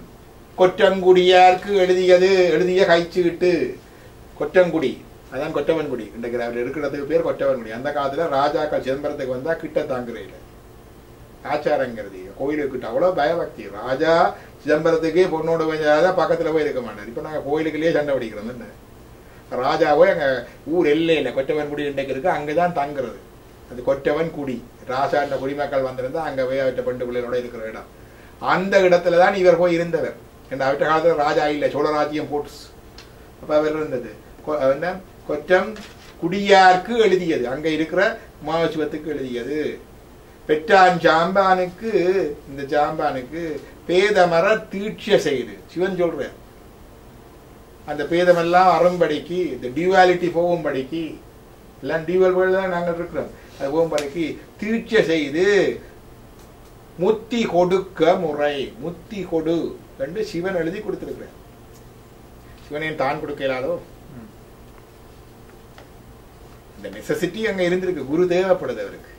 கொற்றங்குடியார்க்கு எழுதிய கைச்சுக்கிட்டு. கொற்றங்குடி, அதான் கொற்றவன்குடி. இன்றைக்கு அவர் இருக்கிறதுக்கு பேர் கொற்றவன்குடி. அந்த காலத்துல ராஜாக்கள் சிதம்பரத்துக்கு வந்தா கிட்ட தாங்குறையில ஆச்சாரங்கிறது கோயிலுக்கு கிட்ட அவ்வளவு பயபக்தி. ராஜா சிதம்பரத்துக்கே பொண்ணோட கொஞ்சம் பக்கத்துல போய் இருக்க மாட்டார். இப்ப நாங்க கோயிலுக்குள்ளேயே சண்டை பிடிக்கிறோம். என்ன ராஜாவோ எங்க ஊர் எல்லையில கொற்றவன்குடி இன்றைக்கு இருக்கு, அங்கதான் தங்குறது. அது கொற்றவன்குடி. ராஜாண்ட குடிமக்கள் வந்திருந்தா அங்க போய் அவற்ற பெண்டு பிள்ளைகளோட இருக்கிற இடம். அந்த இடத்துலதான் இவர் போய் இருந்தவர். அவற்ற காலத்துல ராஜா இல்லை, சோழராஜ்யம் போட்டு. அப்ப அவர் இருந்தது கொற்றம் குடியார்க்கு எழுதியது, அங்க இருக்கிற மகாசிவத்துக்கு எழுதியது. பெற்றான் சாம்பானுக்கு, இந்த சாம்பானுக்கு பேதமர தீட்சை செய்து சிவன் சொல்ற அந்த பேதமெல்லாம் அரும்படிக்கு, இந்த டியூவாலிட்டி போகும்படிக்கு, எல்லாம் டியூவல் வேர்ல்டு தான் நாங்கள் இருக்கிறோம், அது போகும்படிக்கு தீட்சை செய்து முத்தி கொடுக்க முறை. முத்தி கொடு என்று சிவன் எழுதி கொடுத்திருக்கிறார். சிவனையும் தான் கொடுக்கலாதோ? இந்த நெசசிட்டி அங்க இருந்திருக்கு. குரு தேவைப்படுது அவருக்கு.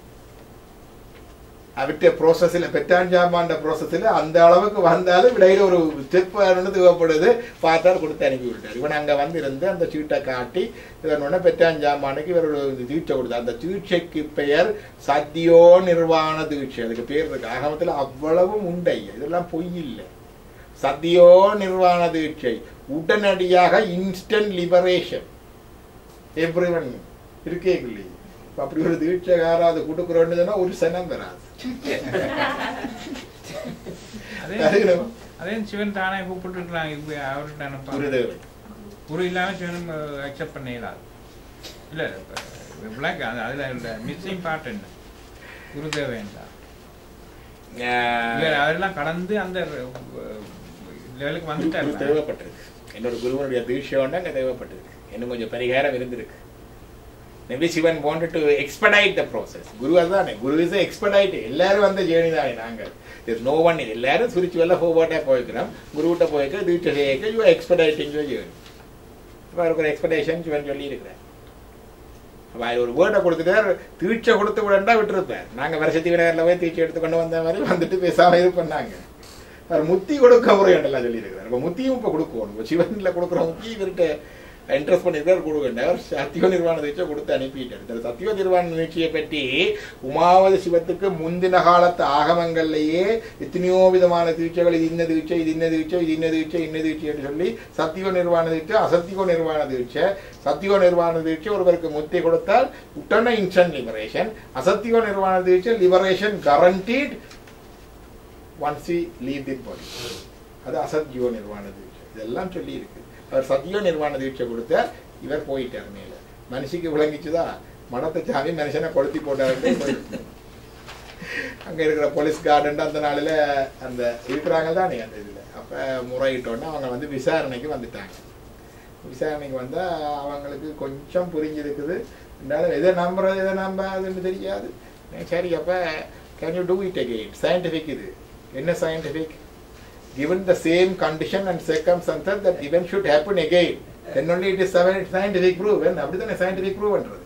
அவற்ற ப்ரோசஸ்ல பெற்றான் சாம்பாண்ட ப்ரோசஸ்ல அந்த அளவுக்கு வந்தாலும் இடையில ஒரு ஸ்டெப் தேவைப்படுது. பார்த்தால் கொடுத்து அனுப்பி விட்டார். இவன் அங்க வந்து இருந்து அந்த சீட்டை காட்டி இவனோட பெற்றான் சாம்பானுக்கு இவர் ஒரு தீட்சை கொடுத்தார். அந்த தீட்சைக்கு பெயர் சத்தியோ நிர்வாண தீட்சை. அதுக்கு பேர் இருக்கு. ஆகமத்துல அவ்வளவும் உண்டை, இதெல்லாம் பொய் இல்லை. சத்தியோ நிர்வாண தீட்சை, உடனடியாக இன்ஸ்டன்ட் லிபரேஷன். எவ்ரிவன் இருக்கே இல்லை. அப்படி ஒரு தீட்சை யாராவது கொடுக்குறோன்னு சொன்னா ஒரு சனம் வராது. அதே சிவன் தானே கூப்பிட்டு இருக்கலாம். அவர்கிட்ட குரு இல்லாம சிவன் அக்செப்ட் பண்ண இயலாது. இல்ல அதுல மிஸ்ஸிங் பார்ட் என்ன? குரு தேவையா? அதெல்லாம் கடந்து அந்த லெவலுக்கு வந்துட்டாரு. தேவைப்பட்டிருக்கு. என்னோட குருவனுடைய தீட்சை அங்க தேவைப்பட்டிருக்கு. இன்னும் கொஞ்சம் பரிகாரம் இருந்திருக்கு. Maybe Shivan wanted to expedite the process. Guru adane. Guru is a expedite. எல்லாரும் வந்த ஜேர்னி தான் நாங்கள். There's no one. எல்லாரும் ஸ்பிரிச்சுவலா போவாட்டா போய்க்கிறோம். குருட்ட போய்க்க தீட்சை செய்யக்க you are expediting your journey. அப்ப ஒரு எக்ஸ்பெக்டேஷன் சிவன் சொல்லி இருக்கிறார். அப்ப ஒரு வேர்டை கொடுத்துட்டார். தீட்சை கொடுத்து விடண்டா விட்டுருப்பார். நாங்க வருஷத்தி விநாயகர்ல போய் தீட்சை எடுத்து கொண்டு வந்த மாதிரி வந்துட்டு பேசாம இது பண்ணாங்க. அவர் முத்தி கொடுக்க முறையெல்லாம் சொல்லி இருக்கிறார். அப்ப முத்தியும் இப்ப கொடுக்கணும். சிவன்ல கொடுக்குற முத்தி இவர்கிட்ட இன்ட்ரெஸ்ட் பண்ணியிருக்கார் கொடுக்கின்றார். சத்திய நிர்வாண தீட்சை கொடுத்து அனுப்பிட்டார். இந்த சத்திய நிர்வாண தீட்சையை பற்றி உமாவதி சிவத்துக்கு முந்தின காலத்து ஆகமங்கள்லேயே எத்தனையோ விதமான தீட்சைகள், இது இன்ன தீட்சை, இது இன்ன தீட்சை, இது இன்ன தீட்சை, இன்ன தீட்சை என்று சொல்லி சத்திய நிர்வாண தீட்சை, அசத்திய நிர்வாண தீட்சை. சத்திய நிர்வாண தீட்சை ஒருவருக்கு முத்தி கொடுத்தால் உடனே இன்ஸ்டன்ட் லிபரேஷன். அசத்திய நிர்வாண தீட்சை liberation guaranteed once we leave the body. அது அசத்திய நிர்வாண தீட்சை. இதெல்லாம் சொல்லி இருக்கு. அவர் சத்திய நிர்வாண தீட்சை கொடுத்த இவர் போயிட்டார் மேல. மனுஷிக்கு விளங்கிச்சுதா மனத்தை சாமி மனுஷனை கொளுத்தி போட்டாரு. அங்க இருக்கிற போலீஸ் கார்டன் அந்த நாளில் அந்த இருக்கிறாங்க தானே அந்த இதுல. அப்ப முறையிட்டோன்னா அவங்க வந்து விசாரணைக்கு வந்துட்டாங்க. விசாரணைக்கு வந்தா அவங்களுக்கு கொஞ்சம் புரிஞ்சிருக்குது. எதை நம்புறது எதை நம்பாதுன்னு தெரியாது. சரி, அப்ப can you do it again? Scientific இது. என்ன scientific? Given the same condition and circumstances, that event should happen again. Then only it is scientific proven. அப்படிதானே scientific provenறது.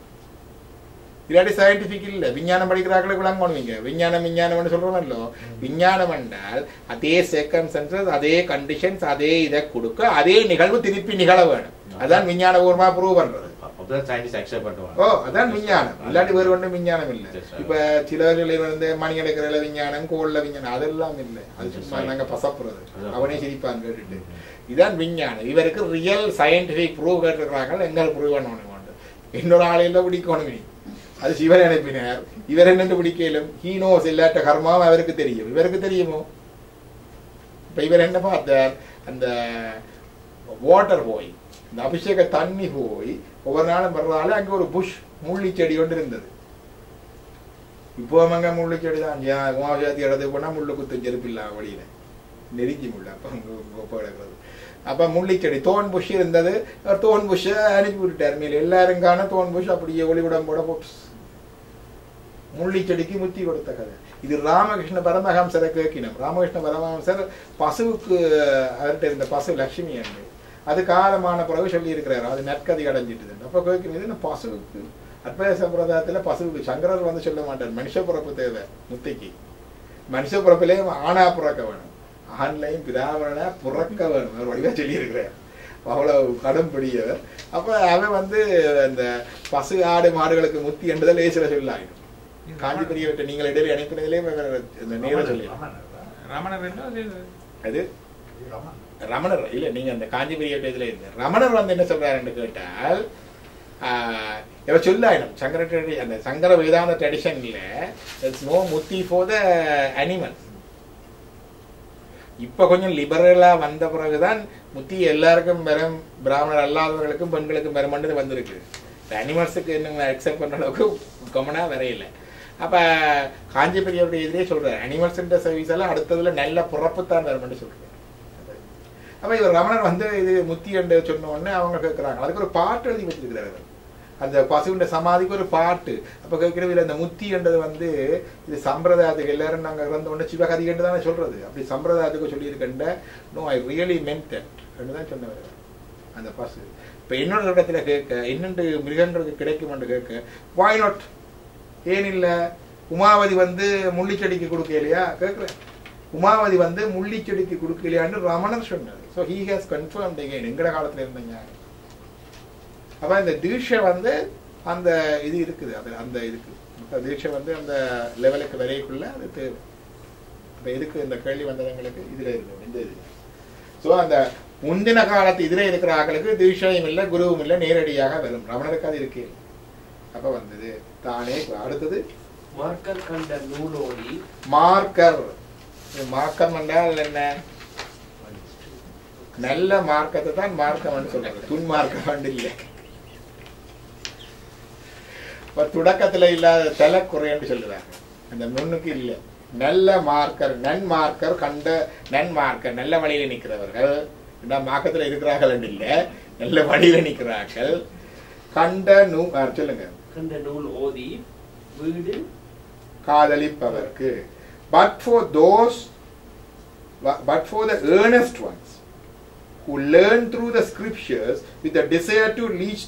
இல்லாட்டி சயின்டிஃபிக் இல்லை. விஞ்ஞானம் படிக்கிறார்களுக்கு விளங்க பண்ணுவீங்க. விஞ்ஞானம்னு சொல்றோமല്ലോ. விஞ்ஞானம் என்றால் அதே சர்க்கம்ஸ்டன்சஸ், அதே கண்டிஷன்ஸ், அதே இதை கொடுக்க அதே நிகழ்வு திருப்பி நிகழ வேணும். அதான் விஞ்ஞானபூர்வமா ப்ரூவ் பண்றது. ஓ, அதான் விஞ்ஞானம். இல்லாட்டி வேறு ஒன்றும் விஞ்ஞானம் இல்லை. இப்ப சிலர்களை வந்து மணி எடுக்கிற விஞ்ஞானம், கோல்ல விஞ்ஞானம் அதெல்லாம் இல்லை. அது சும்மா நாங்க பசப்புறது. அவனே சிரிப்பான் கேட்டுட்டு. இதான் விஞ்ஞானம். இவருக்கு ரியல் சயின்டிபிக் ப்ரூவ் கேட்டுருக்காங்க. எங்க ப்ரூவ் பண்ணணும்? இன்னொரு ஆளையில பிடிக்கணும். அது சிவன் அனுப்பினார். இவர் என்னென்று பிடிக்கலும் ஹீனோஸ் இல்லாட்ட கர்மாவும் அவருக்கு தெரியும். இவருக்கு தெரியுமோ? இப்ப இவர் என்ன பார்த்தார்? அந்த வாட்டர் போய், இந்த அபிஷேக தண்ணி போய் ஒவ்வொரு நாளும் வர்றதால அங்க ஒரு புஷ் முள்ளி செடி கொண்டு இருந்தது. இப்போ அங்க முள்ளு செடி தான். உமாவசதி இடத்துக்கு போனா முள்ளு குத்து செருப்பு இல்லாம வழியில நெருங்கி முள்ள. அப்ப கிடக்கிறது. அப்ப முள்ளிச்செடி தோன் புஷ் இருந்தது. தோன் புஷ் அனுப்பி விட்டுட்டார் மேல. எல்லாரும் காண தோன் புஷ் அப்படியே ஒளிவிடம் போட போட்டு முள்ளிச்செடிக்கு முத்தி கொடுத்த கதை இது. ராமகிருஷ்ண பரமஹம்சரை கேட்கினோம். ராமகிருஷ்ண பரமஹம்சர் பசுவுக்கு அவர்கிட்ட இருந்த பசு லட்சுமி அன்று அது காலமான பிறகு சொல்லி இருக்கிறாரு. அது நற்கதி அடைஞ்சிட்டு. அப்ப கேட்கிறது பசுவுக்கு அத்வைத சம்பிரதாயத்துல பசுவுக்கு சங்கரர் வந்து சொல்ல மாட்டார். மனுஷ பிறப்பு தேவை முத்தைக்கு. மனுஷ பிறப்பிலே ஆணா பிறக்க வேணும், ஆண்லையும் பிராமணனா பிறக்க வேணும். அவர் வடிவா சொல்லி இருக்கிறார். அவ்வளவு கடும் பிடியவர். அப்ப அவன் வந்து இந்த பசு ஆடு மாடுகளுக்கு முத்தி என்றதை லேசில சொல்லாயிடும். காஞ்சி பெரியவற்றை நீங்கள் இடையில அனுப்பினதிலே நேரம் சொல்லி அது ரமணர் இல்ல. நீங்க அந்த காஞ்சி பெரியவற்றை இதுல இருந்து ரமணர் வந்து என்ன சொல்றாருன்னு கேட்டால், இவர் சொல்லாயிடும் சங்கர அந்த சங்கர வேதாந்த ட்ரெடிஷன்ல நோ முத்தி ஃபார் த அனிமல்ஸ். இப்ப கொஞ்சம் லிபரலா வந்த பிறகுதான் முத்தி எல்லாருக்கும் பெரும், பிராமணர் அல்லாதவர்களுக்கும் பெண்களுக்கும் பெருமண்டு வந்திருக்கு. அனிமல்ஸுக்கு இன்னும் அக்செப்ட் பண்ற அளவுக்கு கமனா வரையில. அப்ப காஞ்சி பெரியவருடைய இதுலயே சொல்றாரு, அனிமல்ஸ் சர்வீஸ் எல்லாம் அடுத்ததுல நல்ல பிறப்புத்தான் வரும்னு சொல்றாரு. அப்ப இவர் ரமணர் வந்து இது முத்தி என்று சொன்ன உடனே அவங்க கேட்கிறாங்க. அதுக்கு ஒரு பாட்டு எழுதி வச்சிருக்கிறாரு. அந்த பசுவின் சமாதிக்கு ஒரு பாட்டு. அப்ப கேட்கிறவில்லை இந்த முத்தி என்றது வந்து இது சம்பிரதாயத்துக்கு எல்லாரும் நாங்க இறந்த உடனே சிவகதி என்று தானே சொல்றது. அப்படி சம்பிரதாயத்துக்கு சொல்லி இருக்கின்ற no I really meant that தான் சொன்னவர் அந்த பசு. இப்ப இன்னொரு இடத்துல கேட்க என்னென்று மிருகங்களுக்கு கிடைக்கும் என்று கேட்க why not? ஏன் இல்ல? உமாவதி வந்து முள்ளிச்செடிக்கு கொடுக்கலையா கேட்கிறேன். உமாவதி வந்து முள்ளிச்செடிக்கு கொடுக்கலையான்னு ரமணர் சொன்னார். So he has confirmed again எங்கட காலத்துல இருந்தீங்க. அப்ப இந்த தீட்சை வந்து அந்த இது இருக்குது. அது அந்த இதுக்கு தீட்சை வந்து அந்த லெவலுக்கு வரைக்குள்ள அது தேவை. அப்ப எதுக்கு இந்த கேள்வி வந்தவங்களுக்கு இதுல இருக்கு இந்த இது. ஸோ அந்த முந்தின காலத்து இதுல இருக்கிற ஆக்களுக்கு தீட்சையும் இல்லை, குருவும் இல்லை, நேரடியாக வரும். ரமணருக்கு அது இருக்கு. அப்ப வந்தது தானே. அடுத்தது மார்க்கர் கண்ட நூலோடி. மார்க்கர். மார்க்கம் என்றால் என்ன? நல்ல மார்க்கத்தை தான் மார்க்கம் சொல்றாங்க. துன்மார்க்கம் இல்லை. தொடக்கத்துல இல்லாத தலைக்குறைன்னு சொல்லுறாங்க. அந்த நுண்ணுக்கு இல்லை. நல்ல மார்க்கர், நன்மார்க்கர் கண்ட நன்மார்க்கர், நல்ல வழியில நிற்கிறவர்கள். மார்க்கத்துல இருக்கிறார்கள் இல்ல, நல்ல வழியில நிற்கிறார்கள். கண்ட நூல் சொல்லுங்க. கண்ட நூல் ஓதி வீடு காதலிப்பவர்க்கு. But for the earnest ones who learn through the scriptures with the desire to reach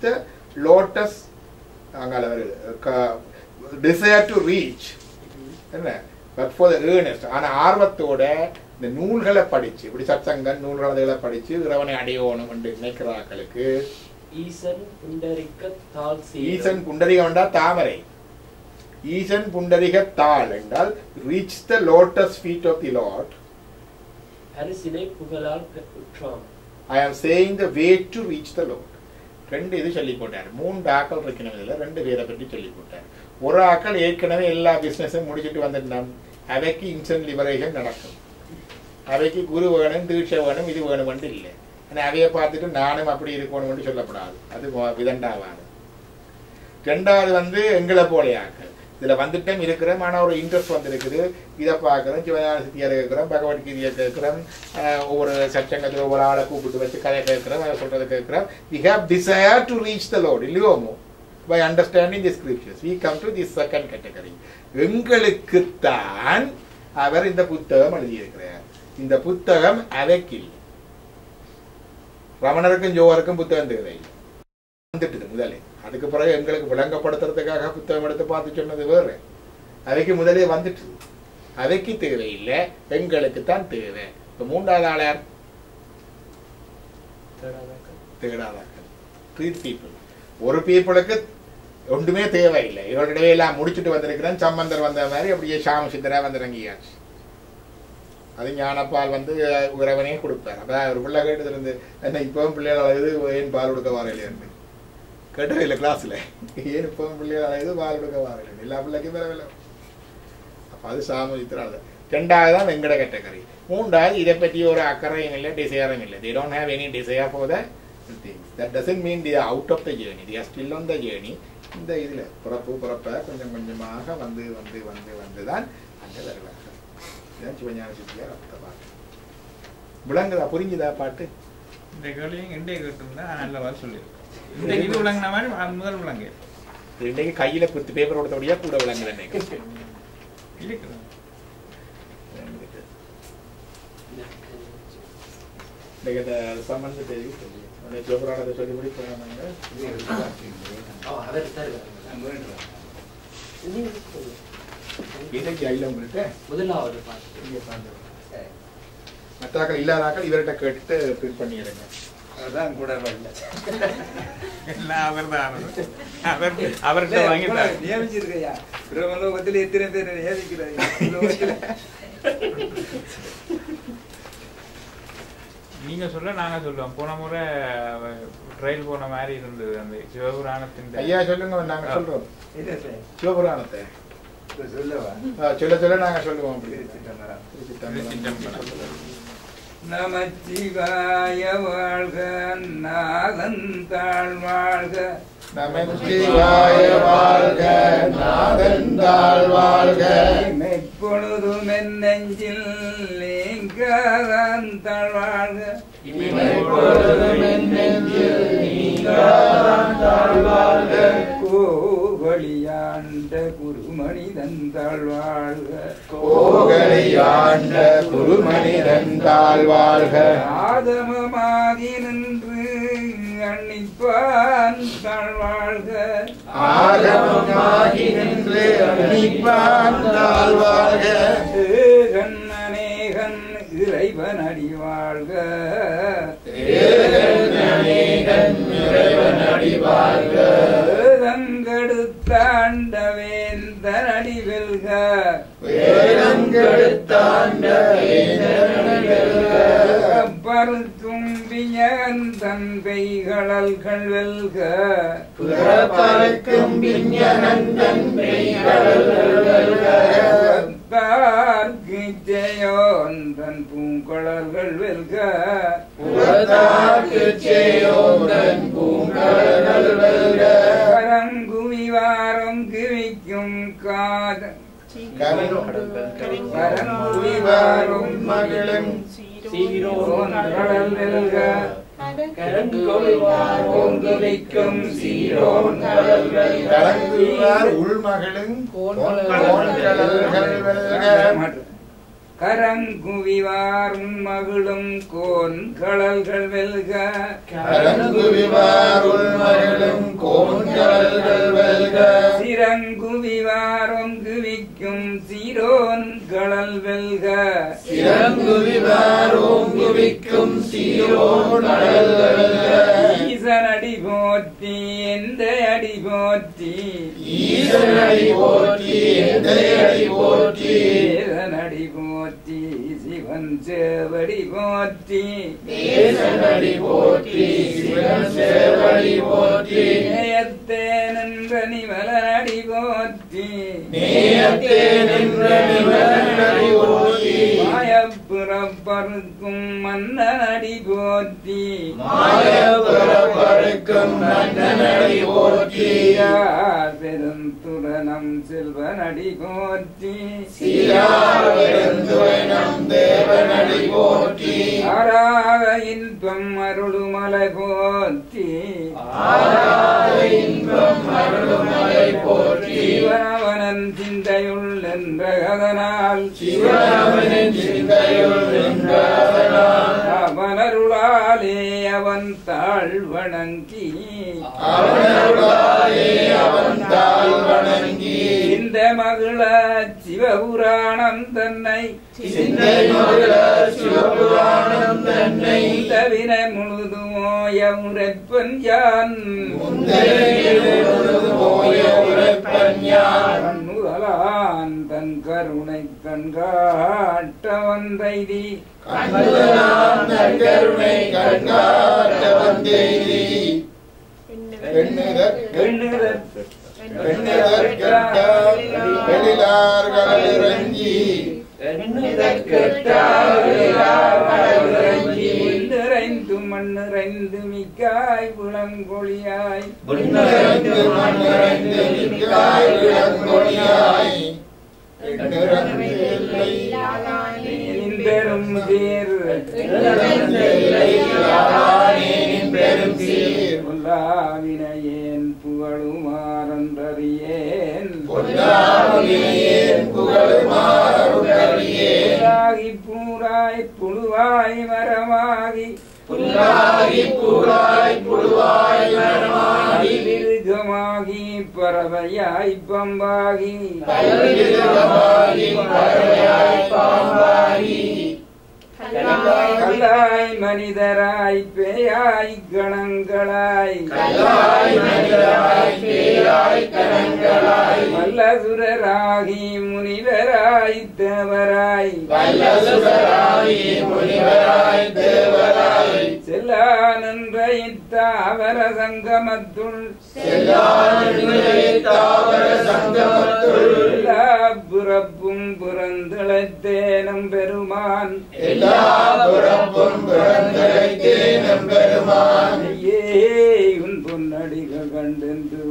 the lotus, desire to reach. But for the earnest, ஆனா ஆர்வத்தோட இந்த நூல்களை படிச்சு இப்படி சத்சங்கம் நூல்களை படிச்சு இறைவனை அடையணும் என்று நினைக்கிறார்களுக்கு ஈசன் புண்டரிக்க தாள் ஈசன் புண்டரிகம் என்றால் தாமரை. ஈசன் புண்டரிக தாள் என்றால் reach the lotus feet of the Lord. அரிசினை புகழால் உற்றாம். I am saying the way to reach the Lord. ரெண்டு இது சொல்லி போட்டார். 3 ஆக்கள் இருக்கணும் இதுல, 2 பேரை பற்றி சொல்லி போட்டார். ஒரு ஆக்கள் ஏற்கனவே எல்லா பிசினஸும் முடிச்சுட்டு வந்துட்டான். அவைக்கு இன்ஸ்டன்ட் லிபரேஷன் நடக்கும். அவைக்கு குரு வேணும், தீட்சை வேணும், இது வேணும் இல்லை. ஆனால் அவையை பார்த்துட்டு நானும் அப்படி இருக்கணும்னு சொல்லப்படாது. அது விதண்டாவாது. ரெண்டாவது எங்களை போல ஆக்கள் இதுல வந்துட்டும் இருக்கிறோம். ஆனால் ஒரு இன்ட்ரெஸ்ட் வந்திருக்குது. இதை பார்க்குறோம், சிவஞான சித்தியாரை கேட்குறோம், பகவத்கீதையை கேட்குறோம், ஒவ்வொரு சச்சங்கத்தில் ஒவ்வொரு ஆளை கூப்பிட்டு வச்சு கதை கேட்குறோம், அதை சொல்றதை கேட்குறோம். We have desire to reach the Lord, இல்லையோ? By understanding the scriptures we come to this second category. எங்களுக்குத்தான் அவர் இந்த புத்தகம் எழுதியிருக்கிறார். இந்த புத்தகம் அவைக்கில் ரமணருக்கும் ஜோவருக்கும் புத்தகம் தேவை வந்துட்டு முதலே. அதுக்கு பிறகு எங்களுக்கு விளங்கப்படுத்துறதுக்காக புத்தகம் எடுத்து பார்த்து சொன்னது வேறு. அவைக்கு முதலே வந்துட்டு அவைக்கு தேவையில்லை, எங்களுக்கு தான் தேவை. இப்ப 3வது ஆளார் தேடாதாக்கள், 3 people. ஒரு பீப்புளுக்கு ஒன்றுமே தேவையில்லை. இவருடைய எல்லாம் முடிச்சுட்டு வந்திருக்கிறேன். சம்பந்தர் வந்த மாதிரி அப்படியே சாம சிந்தரா வந்திறங்கியாச்சு. அது ஞானப்பால் உறவனே கொடுப்பார். அதான் ஒரு பிள்ளை கேட்டதுல இருந்து என்ன இப்பவும் பிள்ளைகள் அழகுது, ஏன் பால் கொடுக்க வாரையிலேருந்து கேட்டவே இல்லை கிளாஸ்ல. ஏன் இப்பவும் பிள்ளைகள் அழகுது, பால் கொடுக்க வாரையில எல்லா பிள்ளைக்கும் வரவில்லை. அப்ப அது சாம சித்திரம். 2வது தான் வெங்கட கேட்டகரி. 3வது இதை பற்றி ஒரு அக்கறையும் இல்லை, டிசையரும் இல்லை. They don't have any desire for the things. That doesn't mean they are out of the journey. They are still on the journey. இந்த இதுல பிறப்ப கொஞ்சம் கொஞ்சமாக வந்துதான் அங்க வருவார்கள். இதுதான் சிவஞான சித்தியார் அந்த பாட்டு. விளங்குதா, புரிஞ்சுதா பாட்டு? இந்த கேள்வியும் இன்றைய கேட்டிருந்தா நல்லவா சொல்லியிருக்கோம். இந்த இது விளங்கின மாதிரி முதல் விளங்கு இன்றைக்கு கையில குத்து பேப்பர் கொடுத்தபடியா கூட விளங்குது. இருக்கிறது சம்பந்த தெரிவி சொல்லி சிவபுராணத்தை சொல்லி முடிப்பாங்க. முதலாவது மற்றாக்கள் இல்லாதாக்கள் இவர்கிட்ட கேட்டுட்டு பிரிண்ட் பண்ணிடுங்க. அதான் கூட எல்லாம் அவர்கிட்ட வாங்கிட்டார். நியமிச்சிருக்கையா பிரம்மலோகத்தில் எத்தனை பேர் நியமிக்கிறாங்க? நீங்க சொல்ல நாங்க சொல்லுவோம். போன முறை ட்ரையல் போன மாதிரி இருந்தது அந்த சிவபுராணத்தின். ஐயா சொல்லுங்க, நாங்க சொல்றோம் சிவபுராணத்தை சொல்லவா? சொல்ல நாங்க சொல்லுவோம். நமச்சிவாய வாழ்க, நாதந்தாள் வாழ்க. நமச்சிவாய வாழ்க, நாதந்தாள் வாழ்க. எப்பொழுதும் என் நெஞ்சில் நீங்காதாள் வாழ்க. எப்பொழுதும் என் நெஞ்சில் நீங்காதாள் வாழ்க. கோகலியாண்ட குருமணி தந்தாள் வாழ்க. கோகலியாண்ட குருமணி தந்தாள் வாழ்க. ஆதமமாகி நின்று அன்னிப்பான் தாழ் வாழ்க. ஆதமமாகி நின்று அன்னிப்பான் தாழ் வாழ்க. ஏகன் அநேகன் இறைவன் அடி வாழ்க. ஏகன் அநேகன் இறைவன் அடி வாழ்க. வேதங்கெடுத்தாண்ட வேந்தன் அடி வெல்க. வேதங்கெடுத்தாண்ட வேந்தன் அடி வெல்க. பருத்தும்பியன் தன் கைகளல்கள் வெல்க. புறப்பறக்கும் விஞ்ஞானன் தன் கைகளல்கள் வெல்க. புறத்தார்க்கு ஜெயோன் தன் பூங்குழல்கள் வெல்க. புறத்தார்க்கு ஜெயோன் தன் பூங்குழல்கள் வெல்க. கரங்குவி வாரம் கிவிக்கும் காத கரங்குவி வாரும் மகிழும் சீரோன் கடல் வெல்க. கரங்குவிக்கும் சீரோன் கடல் வெல்க. கரங்குவார் உள்மகளும் கோன்கடல்கள் வெல்க. கரங்குவிவாரும் மகிழும் கோன் கடல்கள் வெல்க. கரங்குவிவார் உள்மகளும் கோன்கடல்கள் வெல்க. சிரங்குவிவாரும் குவிக்கும் சீரோன் கடல் வெல்க சிறங்குவிவார் ஓங்குவிக்கும் சீரோன் கடல் வெல்க ஈசன் அடி போற்றி எந்த அடி போற்றி ஈசன் அடி போற்றி எந்த அடி போற்றி தேசன் அடி போற்றி சிவன் சேவடி போற்றி தேசன் அடி போற்றி சிவன் சேவடி போற்றி நேயத்தே நின்ற நிமலனடி போற்றி நேயத்தே நின்ற நிமலனடி போற்றி மாயப்புறப்பறுக்கும் மன்னனடி போற்றி மாயப்புறப்பறுக்கும் மன்னனடி போற்றி பெருந்துரணம் செல்வனடி போற்றி பெருந்துரணம் தேவனடி போற்றி ஆராக இன்பம் அருளுமலை போற்றி ஆராக இன்பம் அருளுமலை போற்றி சிவனவனன் சிந்தையுள் நின்ற அதனால் சிவனவனின் சிந்தையுள் நின்ற அதனால் அவனருளாலே அவன் தாழ் வணங்கி அவனருளாலே அவன் தாழ் வணங்கி இந்த மகிழ சிவபுராணம் தன்னை சிந்தை மகிழ சிவபுராணம் தன்னை இந்த வினை முழுதுமோய உரைப்பன் யான் கண்ணுதலான் தன் கருணை கண்காட்ட வந்தைதி கருணை கண்காட்ட வந்தெய்தி நிறைந்து மண்ணிறைந்து மிக்காய் புலங்கொழியாய் பெரும் தேர் பொல்லாவினையேன் புகழுமாறன்றறியேன் பூராய் புழுவாய் மரமாகி விருகமாகி பறவையாய் பம்பாகி கல்லாய் மனிதராய் பேயாய் கணங்களாய் வல்லசுரராகி முனிவராய் தேவராய் செல்லானன்ற இத்தாவர சங்கமத்துள் எல்லா புறப்பும் புறந்தழைத்தேனம் பெருமான் உன் பொன்னடிகள் கண்டென்று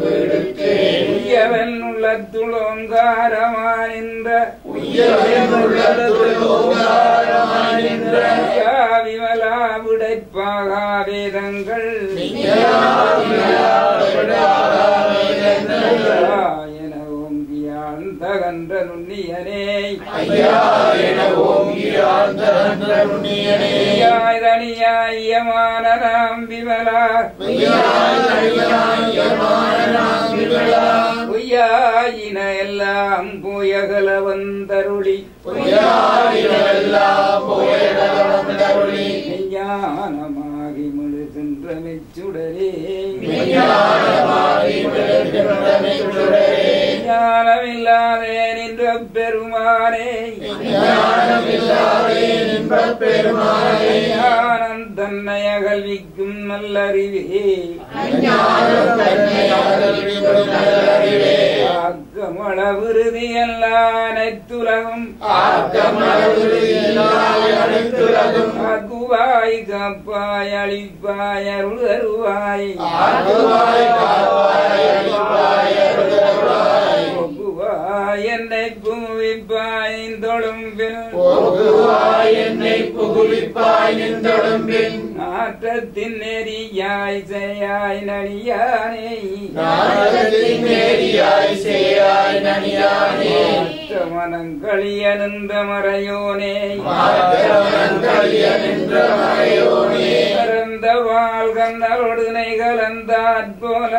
விடுத்தேன் உய்யவன் உள்ளத்துளோங்காரமாய் நின்ற விமலா விடைப்பாகா வேதங்கள் என ஓங்கியான் தகன்ற நுண்ணியனே தனியாயமானம் விமலா பொய்யாயின எல்லாம் போயகல வந்தருளி ஞானமாகி முழுகின்ற மெச்சுடரே ஞானமில்லாதே நின்ற பெருமானே ஞானம் தன்னை அகல்விக்கும் நல்லறிவே ஆக்கமள விருதி எல்லா அனைத்துலகும் ஆக்குவாய் காப்பாய் அழிப்பாய் அருள் தருவாய் ஒப்புவாய் என்னை புகுவிப்பாய் தொழும்பில் நாற்றத்தின் நெறியாய் செய்யாய் நனியானே மனங்களிய நின்ற மறையோனே பிறந்த வாழ்க கண்ணரோடு நெய் கலந்தாற் போல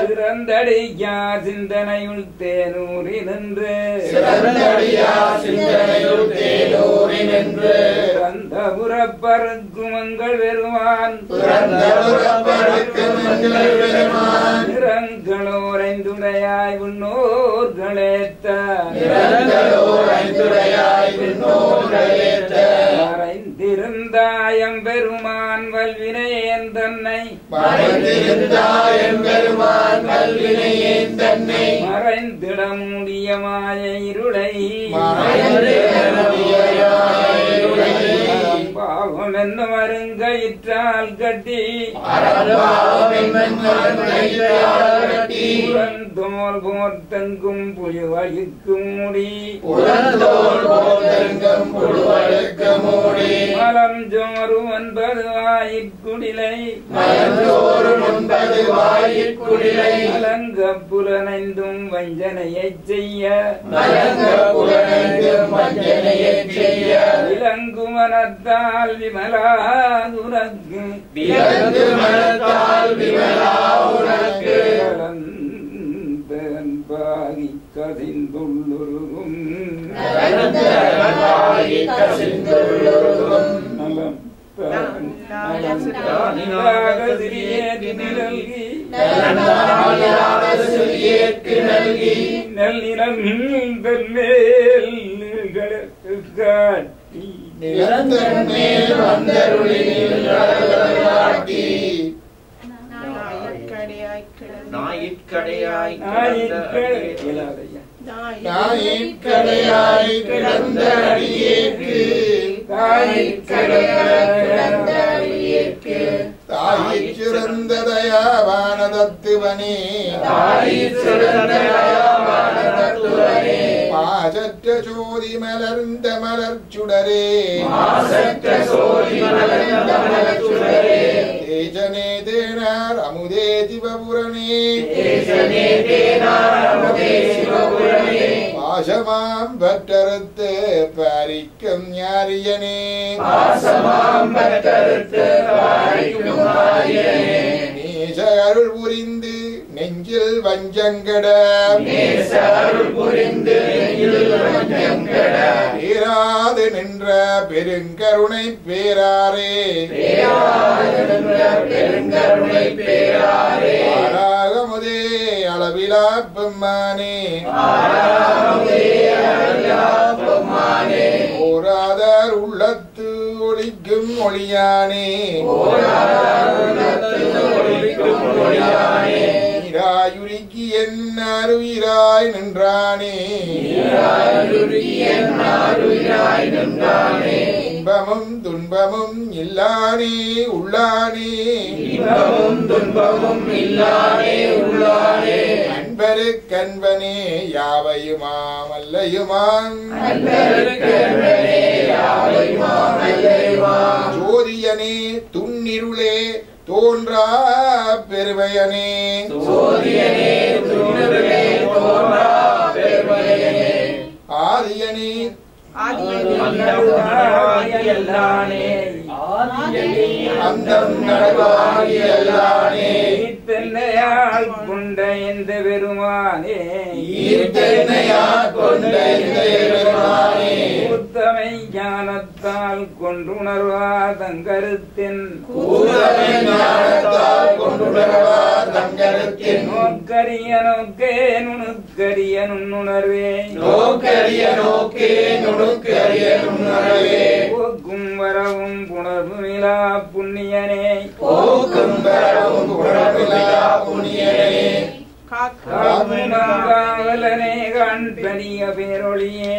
சிறந்தடியா சிந்தனையுள் தேனூரி நின்று பிறந்த புறப்பருக்கும் எங்கள் பெருமான் நிறங்களோரைந்துடையாய் உன்னோர்களேத்த மறைந்திருந்தாயம் பெருமான் வல்வினையேன் தன்னை மறைந்திட முடிய மாய இருளை பாவம் என்ன மருங்கயிற்றால் கட்டி புறந்தோல் போர்த்தங்கும் புலிவழிக்கு மூடி மலம் ஜோறு 9 வாயிற்குடிலை அலங்க புலனைந்தும் வஞ்சனையைச் செய்ய விலங்கு மனத்தால் விமலா உனக்கு பாகி கசிந்துள்ளுருகும் நலம் நாயிற்கடையாய் கிடந்த அடியேற்கு தாயிற் சிறந்த தயாவானதத்துவனே மாசற்ற சோதி மலர்ந்த மலர்ச்சுடரே தேஜனே தேனார் அமுதே சிவபுரணே பாசமாம் பற்றறுத்து பாரிக்கும் ஞாரியனே நேச அருள் புரிந்து நெஞ்சில் வஞ்சங்கட பேராது நின்ற பெருங்கருணை பேராரே ஆராகமுதே அளவிலா பெம்மானே ஓராதார் உள்ளத்து ஒளிக்கும் ஒளியானே நீராயுருக்கி என் அருயிராய் நின்றானே இன்பமும் துன்பமும் இல்லானே உள்ளானே அன்பருக்கன்பனே யாவையுமாம் அல்லையுமாம் ஜோதியனே துன்னிருளே தோன்றா பெருமையனே ஆதியனே அந்தம் நடவாகியல்லானே கொண்ட எந்த பெருமானே உத்தமை ஞானத்தால் கொன்றுணர்வாதங்கருத்தின் நோக்கரிய நோக்கே நுணுக்கரிய நுண்ணுணர்வே போக்கும் வரவும் புணர்வுமிலா புண்ணியனே காவலனே கண்பனிய பேரொழியே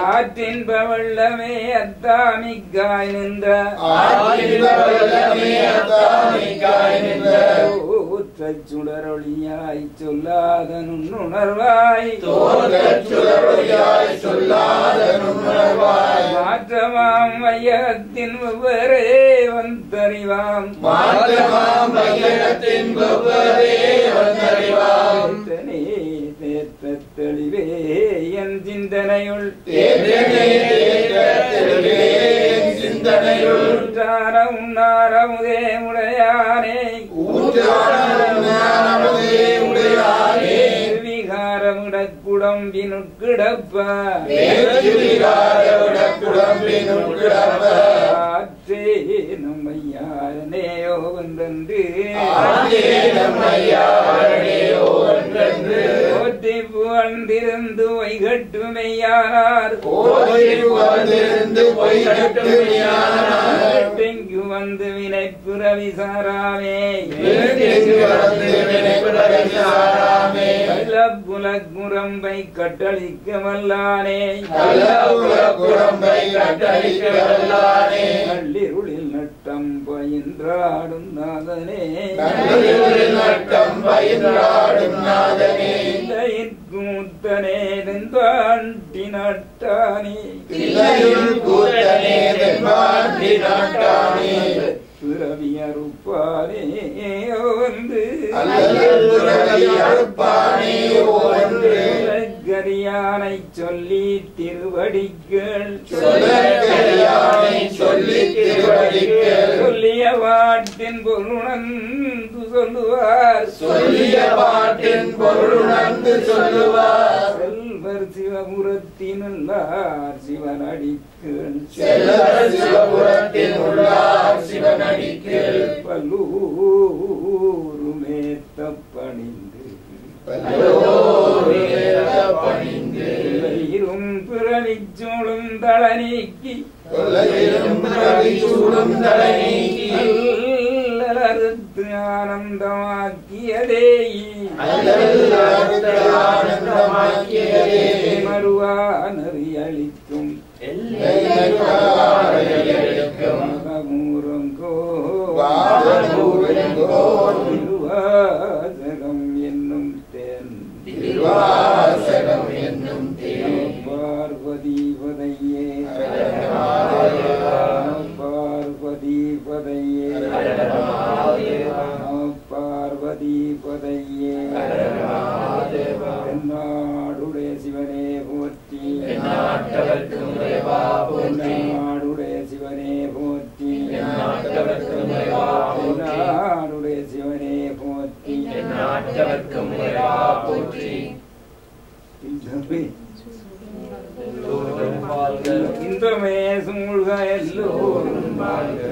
ஆற்றின் பவள்ளமே அத்தாமிக்காய் நின்ற சுடரொழியாய் சொல்லாத நுண்ணுணர்வாய் மாற்றமாம் மையத்தின் வெவ்வேறே வந்தறிவாம் தெளிவே என் சிந்தனை சிந்தனையுள் ஊற்றார உண்ணார முதே உடையானே விகாரமுடக்குடம்பினுட்கிடப்ப ஆற்றே நம்மையாரனேயோ வென்றென்று போற்றி புகழ்ந்திருந்து வைகட்டு மெய்யானார் எங்கு வந்து வினைப்புறவி சாராமே கள்ளப்புலக்குரம்பை கட்டளிக்க வல்லானே கள்ளிருளில் நட்டம் பயின்றாடும் நாதனே கூத்தனே தென்பாண்டி நாட்டானே பிறவி அறுப்பானே ஒன்று கரியானை சொல்லி திருவடிகள் சொல்லிய பாட்டின் பொருணந்து சொல்லுவார் செல்வர் சிவபுரத்தினுள்ளார் சிவனடிக்கு பல்லூருமேத்த பணிந்து இரும் பிறவிச்சூடும் தளநீக்கி அல்லலறுத்து ஆனந்தமாக்கியதேயி மறுவா நெறியளிக்கும் மகமூரங்கோ திருவாசகம் என்னும் தேன் பார்வதி பதையே பார்வதி பதையே பார்வதி பதையே நாடுடைய சிவனே போற்றி நாடுடைய சிவனே போற்றி நாடுடைய சிவனே போற்றி இன்பமே சூழ்க எல்லோரும் வாழ்க.